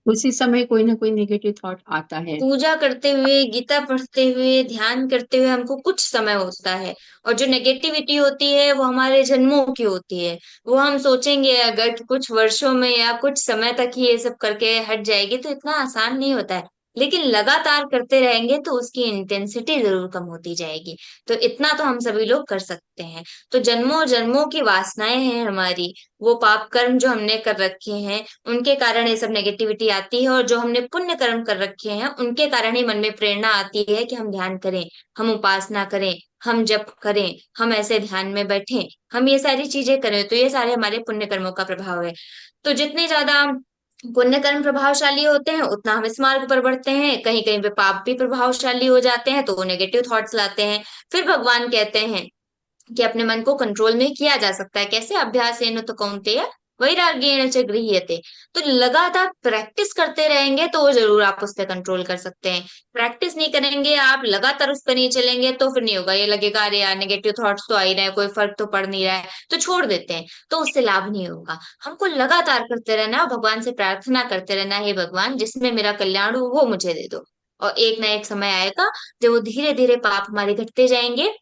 उसी समय कोई ना कोई नेगेटिव थॉट आता है। पूजा करते हुए, गीता पढ़ते हुए, ध्यान करते हुए हमको कुछ समय होता है, और जो नेगेटिविटी होती है वो हमारे जन्मों की होती है। वो हम सोचेंगे अगर कि कुछ वर्षों में या कुछ समय तक ही ये सब करके हट जाएगी, तो इतना आसान नहीं होता है। लेकिन लगातार करते रहेंगे तो उसकी इंटेंसिटी जरूर कम होती जाएगी। तो इतना तो हम सभी लोग कर सकते हैं। तो जन्मों जन्मों की वासनाएं हैं हमारी, वो पाप कर्म जो हमने कर रखे हैं उनके कारण ये सब नेगेटिविटी आती है, और जो हमने पुण्य कर्म कर रखे हैं उनके कारण ही मन में प्रेरणा आती है कि हम ध्यान करें, हम उपासना करें, हम जप करें, हम ऐसे ध्यान में बैठें, हम ये सारी चीजें करें। तो ये सारे हमारे पुण्य कर्मों का प्रभाव है। तो जितने ज्यादा पुण्य कर्म प्रभावशाली होते हैं उतना हम इस मार्ग पर बढ़ते हैं। कहीं कहीं पे पाप भी प्रभावशाली हो जाते हैं तो वो नेगेटिव थॉट्स लाते हैं। फिर भगवान कहते हैं कि अपने मन को कंट्रोल में किया जा सकता है। कैसे? अभ्यासेन तो कौन्तेय वैराग्येण च गृह्यते। तो लगातार प्रैक्टिस करते रहेंगे तो जरूर आप उस पर कंट्रोल कर सकते हैं। प्रैक्टिस नहीं करेंगे, आप लगातार उस पर नहीं चलेंगे तो फिर नहीं होगा। ये लगेगा अरे यार नेगेटिव थॉट्स तो आ ही रहे हैं, कोई फर्क तो पड़ नहीं रहा है, तो छोड़ देते हैं, तो उससे लाभ नहीं होगा। हमको लगातार करते रहना है, भगवान से प्रार्थना करते रहना है, भगवान जिसमें मेरा कल्याण हो वो मुझे दे दो। और एक ना एक समय आएगा जब वो धीरे धीरे पाप हमारे घटते जाएंगे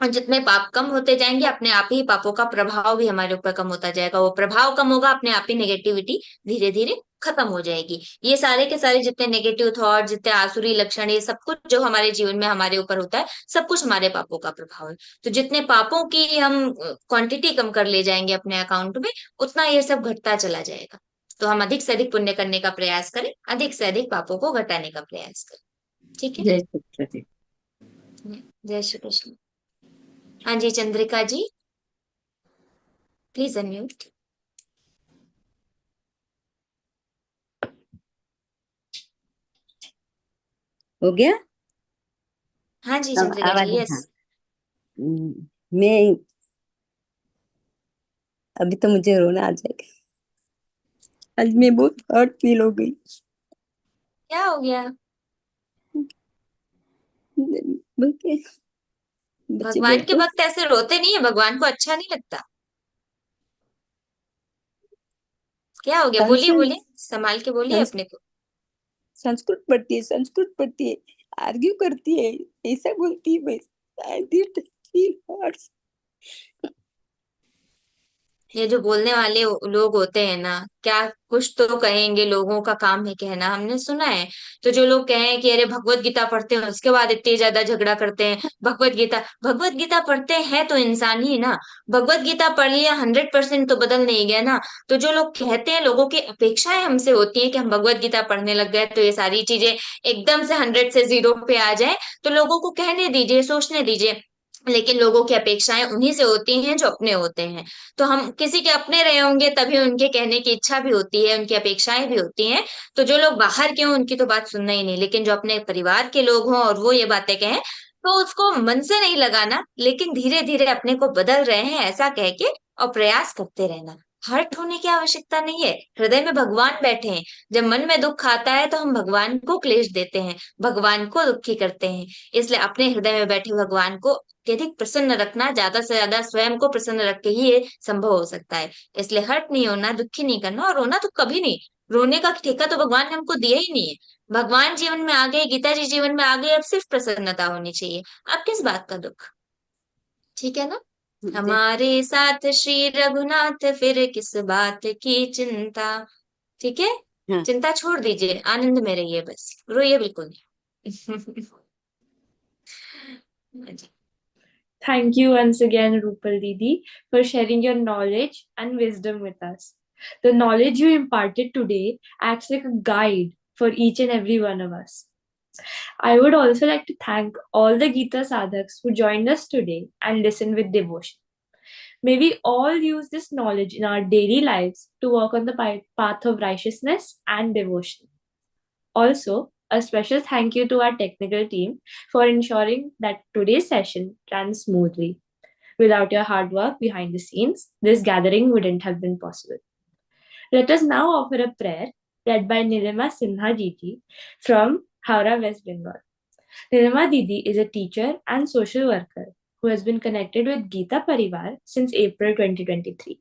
और जितने पाप कम होते जाएंगे अपने आप ही पापों का प्रभाव भी हमारे ऊपर कम होता जाएगा। वो प्रभाव कम होगा, अपने आप ही नेगेटिविटी धीरे धीरे खत्म हो जाएगी। ये सारे के सारे जितने नेगेटिव थॉट, जितने आसुरी लक्षण, ये सब कुछ जो हमारे जीवन में हमारे ऊपर होता है, सब कुछ हमारे पापों का प्रभाव है। तो जितने पापों की हम क्वांटिटी कम कर ले जाएंगे अपने अकाउंट में, उतना ये सब घटता चला जाएगा। तो हम अधिक से अधिक पुण्य करने का प्रयास करें, अधिक से अधिक पापों को घटाने का प्रयास करें। ठीक है, जय श्री कृष्ण जी। जय श्री कृष्ण। हाँ जी, चंद्रिका जी, प्लीज अनम्यूट। हो गया? हाँ जी अब चंद्रिका जी, आवाज, यस। हाँ। मैं अभी तो मुझे रोना आ जाएगा। आज मैं बहुत हर्ट फील हो गई। क्या हो गया? बल्कि बच्चे भगवान के बोलते भक्त ऐसे रोते नहीं है, भगवान को अच्छा नहीं लगता। क्या हो गया? बोलिए संस्कृत बोलिए, संभाल के बोलिए अपने को। संस्कृत पढ़ती है, संस्कृत पढ़ती है, आर्ग्यू करती है, ऐसा बोलती है। बस I did feel hurts. ये जो बोलने वाले लोग होते हैं ना, क्या कुछ तो कहेंगे, लोगों का काम है कहना, हमने सुना है। तो जो लोग कहें कि अरे भगवत गीता पढ़ते हैं, उसके बाद इतनी ज्यादा झगड़ा करते हैं, भगवत गीता पढ़ते हैं तो इंसान ही ना। भगवत गीता पढ़ लिया 100% तो बदल नहीं गया ना। तो जो लोग कहते हैं, लोगों की अपेक्षाएं हमसे होती है कि हम भगवत गीता पढ़ने लग गए तो ये सारी चीजें एकदम से 100 से 0 पे आ जाए। तो लोगों को कहने दीजिए, सोचने दीजिए। लेकिन लोगों की अपेक्षाएं उन्हीं से होती हैं जो अपने होते हैं। तो हम किसी के अपने रहे होंगे तभी उनके कहने की इच्छा भी होती है, उनकी अपेक्षाएं भी होती हैं। तो जो लोग बाहर के हों उनकी तो बात सुनना ही नहीं, लेकिन जो अपने परिवार के लोग हों और वो ये बातें कहें, तो उसको मन से नहीं लगाना, लेकिन धीरे धीरे अपने को बदल रहे हैं ऐसा कह के और प्रयास करते रहना। हर्ट होने की आवश्यकता नहीं है, हृदय में भगवान बैठे हैं। जब मन में दुख आता है तो हम भगवान को क्लेश देते हैं, भगवान को दुखी करते हैं। इसलिए अपने हृदय में बैठे भगवान को अत्यधिक प्रसन्न रखना, ज्यादा से ज्यादा स्वयं को प्रसन्न रख के ही ये संभव हो सकता है। इसलिए हर्ट नहीं होना, दुखी नहीं करना, और रोना तो कभी नहीं। रोने का ठेका तो भगवान ने हमको दिया ही नहीं है। भगवान जीवन में आ गए, गीता जी जीवन में आ गए, अब सिर्फ प्रसन्नता होनी चाहिए। अब किस बात का दुख? ठीक है ना? हमारे साथ श्री रघुनाथ, फिर किस बात की चिंता। ठीक है, हाँ। चिंता छोड़ दीजिए, आनंद में रहिए, बस रोइए बिल्कुल नहीं। हाँ जी। Thank you once again, Rupal Didi, for sharing your knowledge and wisdom with us. The knowledge you imparted today acts like a guide for each and every one of us. I would also like to thank all the Gita sadhaks who joined us today and listened with devotion. May we all use this knowledge in our daily lives to walk on the path of righteousness and devotion. Also, a special thank you to our technical team for ensuring that today's session ran smoothly. Without your hard work behind the scenes, this gathering wouldn't have been possible. Let us now offer a prayer led by Nilima Sinha Jiji from Howrah, West Bengal. Nilima Didi is a teacher and social worker who has been connected with Geeta Pariwar since April 2023.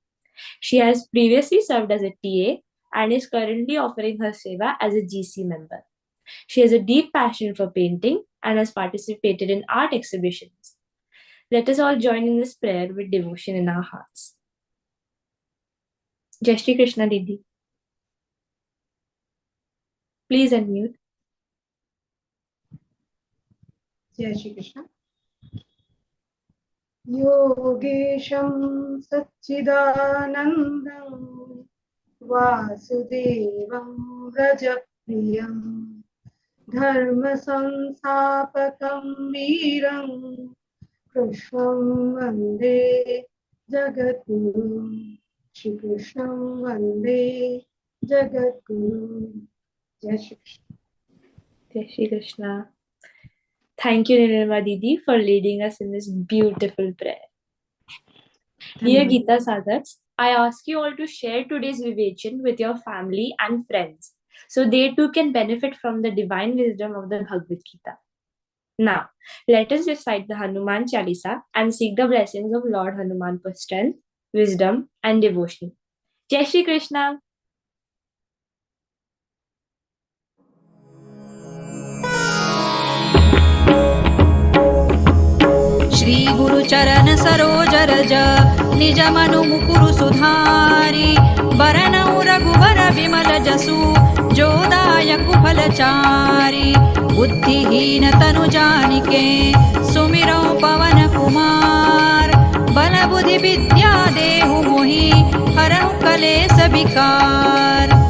She has previously served as a TA and is currently offering her seva as a GC member. She has a deep passion for painting and has participated in art exhibitions. Let us all join in this prayer with devotion in our hearts. Jai Shri Krishna Didi. Please unmute. जय श्री कृष्ण। योगेशं सच्चिदानन्दं वासुदेवं व्रजप्रियं धर्मसंस्थापकं वीरं कृष्णं वन्दे जगद्गुरुं। श्रीकृष्णं वन्दे जगद्गुरुं। जय Shri Krishna. Jai Shri Krishna. Thank you, Nilima Didi, for leading us in this beautiful prayer. Dear Geeta Sadhaks, I ask you all to share today's vivation with your family and friends, so they too can benefit from the divine wisdom of the Bhagavad Gita. Now, let us recite the Hanuman Chalisa and seek the blessings of Lord Hanuman for strength, wisdom, and devotion. Jai Shri Krishna. Shri गुरु चरण सरोज रज निज मनु मुकुरु सुधारी बरनउ रघुबर विमल जसु जो दायक फलचारी बुद्धिहीन तनु जानिके सुमिरौ पवन कुमार बल बुद्धि विद्या देहु मोहि हरहु कलेस विकार।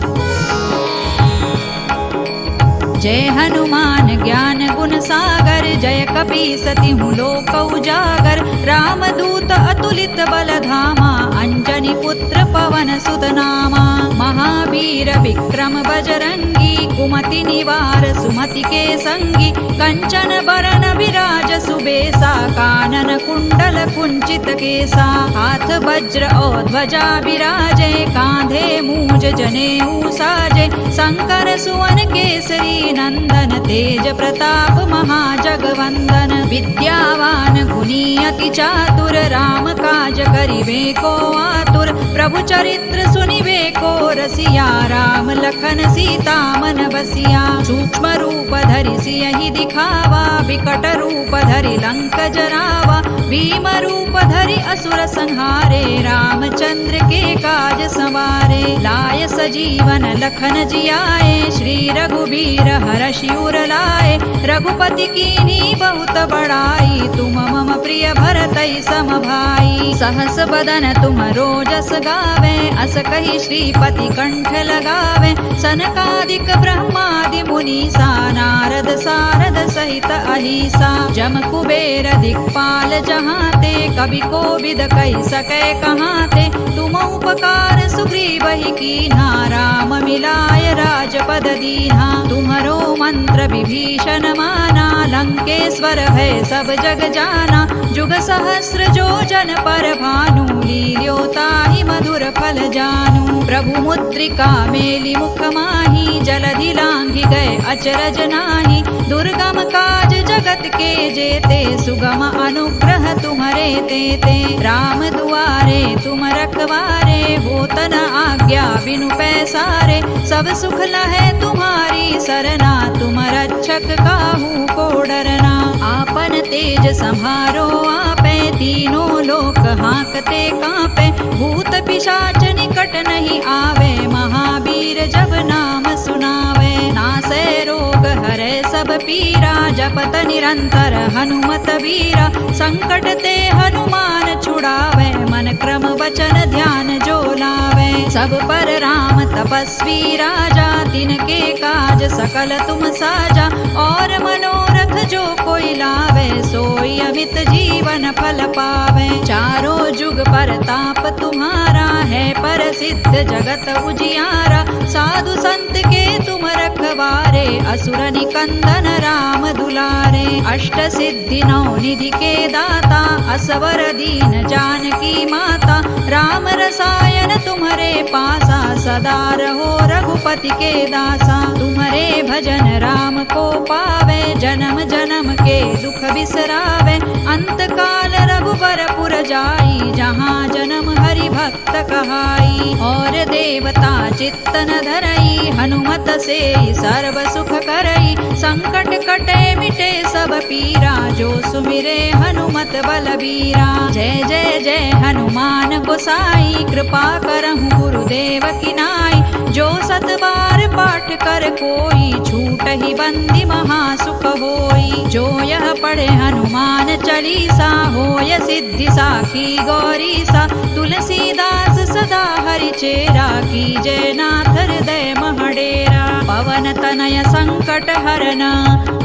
जय हनुमान ज्ञान गुण सागर जय कपीसति लोक उजागर रामदूत अतुलित बल धामा अंजनी पुत्र पवन सुत नामा महावीर विक्रम बजरंगी कुमति निवार सुमति के संगी कंचन बरन विराज सुबेसा कानन कुंडल कुंचित केसा हाथ वज्र और ध्वजा विराजे कांधे मूज जनेऊ साजे शंकर सुवन केसरी नंदन तेज प्रताप महाजगवंदन विद्यावान गुणी अति चातुर राम काज करिबे को आतुर प्रभु चरित्र सुनिबे को रसिया राम लखन सीता मन बसिया सूक्ष्म रूप धरि सियहि दिखावा विकट रूप धरि लंक जरावा भीम रूप धरि असुर संहारे रामचंद्र के काज संवारे लाय सजीवन लखन जियाए श्री रघुबीर हरषि उर लाए रघुपति कीन्ही बहुत बड़ाई तुम मम प्रिय भरतई सम भाई सहस बदन तुम रोजस गावे अस कहि श्रीपति कंठ लगावे सनकादिक ब्रह्मादि मुनीसा नारद सारद सहित अहिसा जम कुबेर दिक्पाल जहाते कवि कोविद कहि सकै कहाते तुम उपकार सुग्रीवहि कीन्हा राम मिलाय राजपद दीन्हा तुम्हरो मंत्र विभीषण माना लंकेश्वर भय सब जग जाना जुग सहस्र जो जन पर भानु लील्यो ताहि मधुर फल जानू प्रभु मुद्रिका मेलि मुख माहि जलधि लांघि गए अचरज नाही दुर्गम काज जगत के जेते सुगम अनुग्रह तुम्हरे तेते राम दुआरे तुम रखवारे होत न आज्ञा बिनु पैसारे सब सुख लहै तुम्हारी सरना तुम रक्षक काहू को डरना आपन तेज सम्हारो आपे तीनों लोक हांकते कांपे भूत पिशाच निकट नहीं आवे महावीर जब नाम सुनावे नासै रोग हरै सब पीरा जपत निरंतर हनुमत वीरा संकट ते हनुमान छुड़ावे मन क्रम वचन ध्यान जो लावे सब पर राम तपस्वी राजा तिनके काज सकल तुम साजा और मनोरथ जो कोई लावे सोई अमित जीवन फल पावे चारों जुग पर ताप तुम्हारा है प्रसिद्ध जगत उजियारा साधु संत के तुम रखवारे असुर निकंदन राम दुलारे अष्ट सिद्धि नौ निधि के दाता असवर दीन जानकी माता राम रसायन तुम्हारे पासा सदा रहो रघुपति के दासा तुम्हारे भजन राम को पावे जन्म जन्म के दुख बिसरावे अंत काल रघुबर पुर जाई जहाँ जन्म हरि भक्त कहाई और देवता चित्तन धरई हनुमत से सर्व सुख करई संकट कटे मिटे सब पीरा जो सुमिरे हनुमत बलबीरा जय जय जय हनुमान गोसाई कृपा करहु गुरुदेव की नाई जो सत बार पाठ कर कोई छूट ही बंदी महासुख होई जो यह पढ़े हनुमान चालीसा होय सिद्धि साखी गौरीसा तुलसीदास सदा हरि चेरा की जय नाथ हृदय महडेरा पवन तनय संकट हरना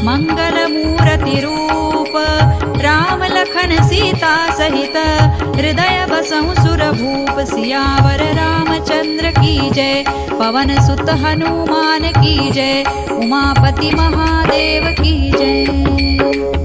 मंगल मूर्ति रूप राम लखन सीता सहित हृदय बसहु सुर भूप सियावर रामचंद्र की जय पवन सुत हनुमान की जय उमापति महादेव की जय।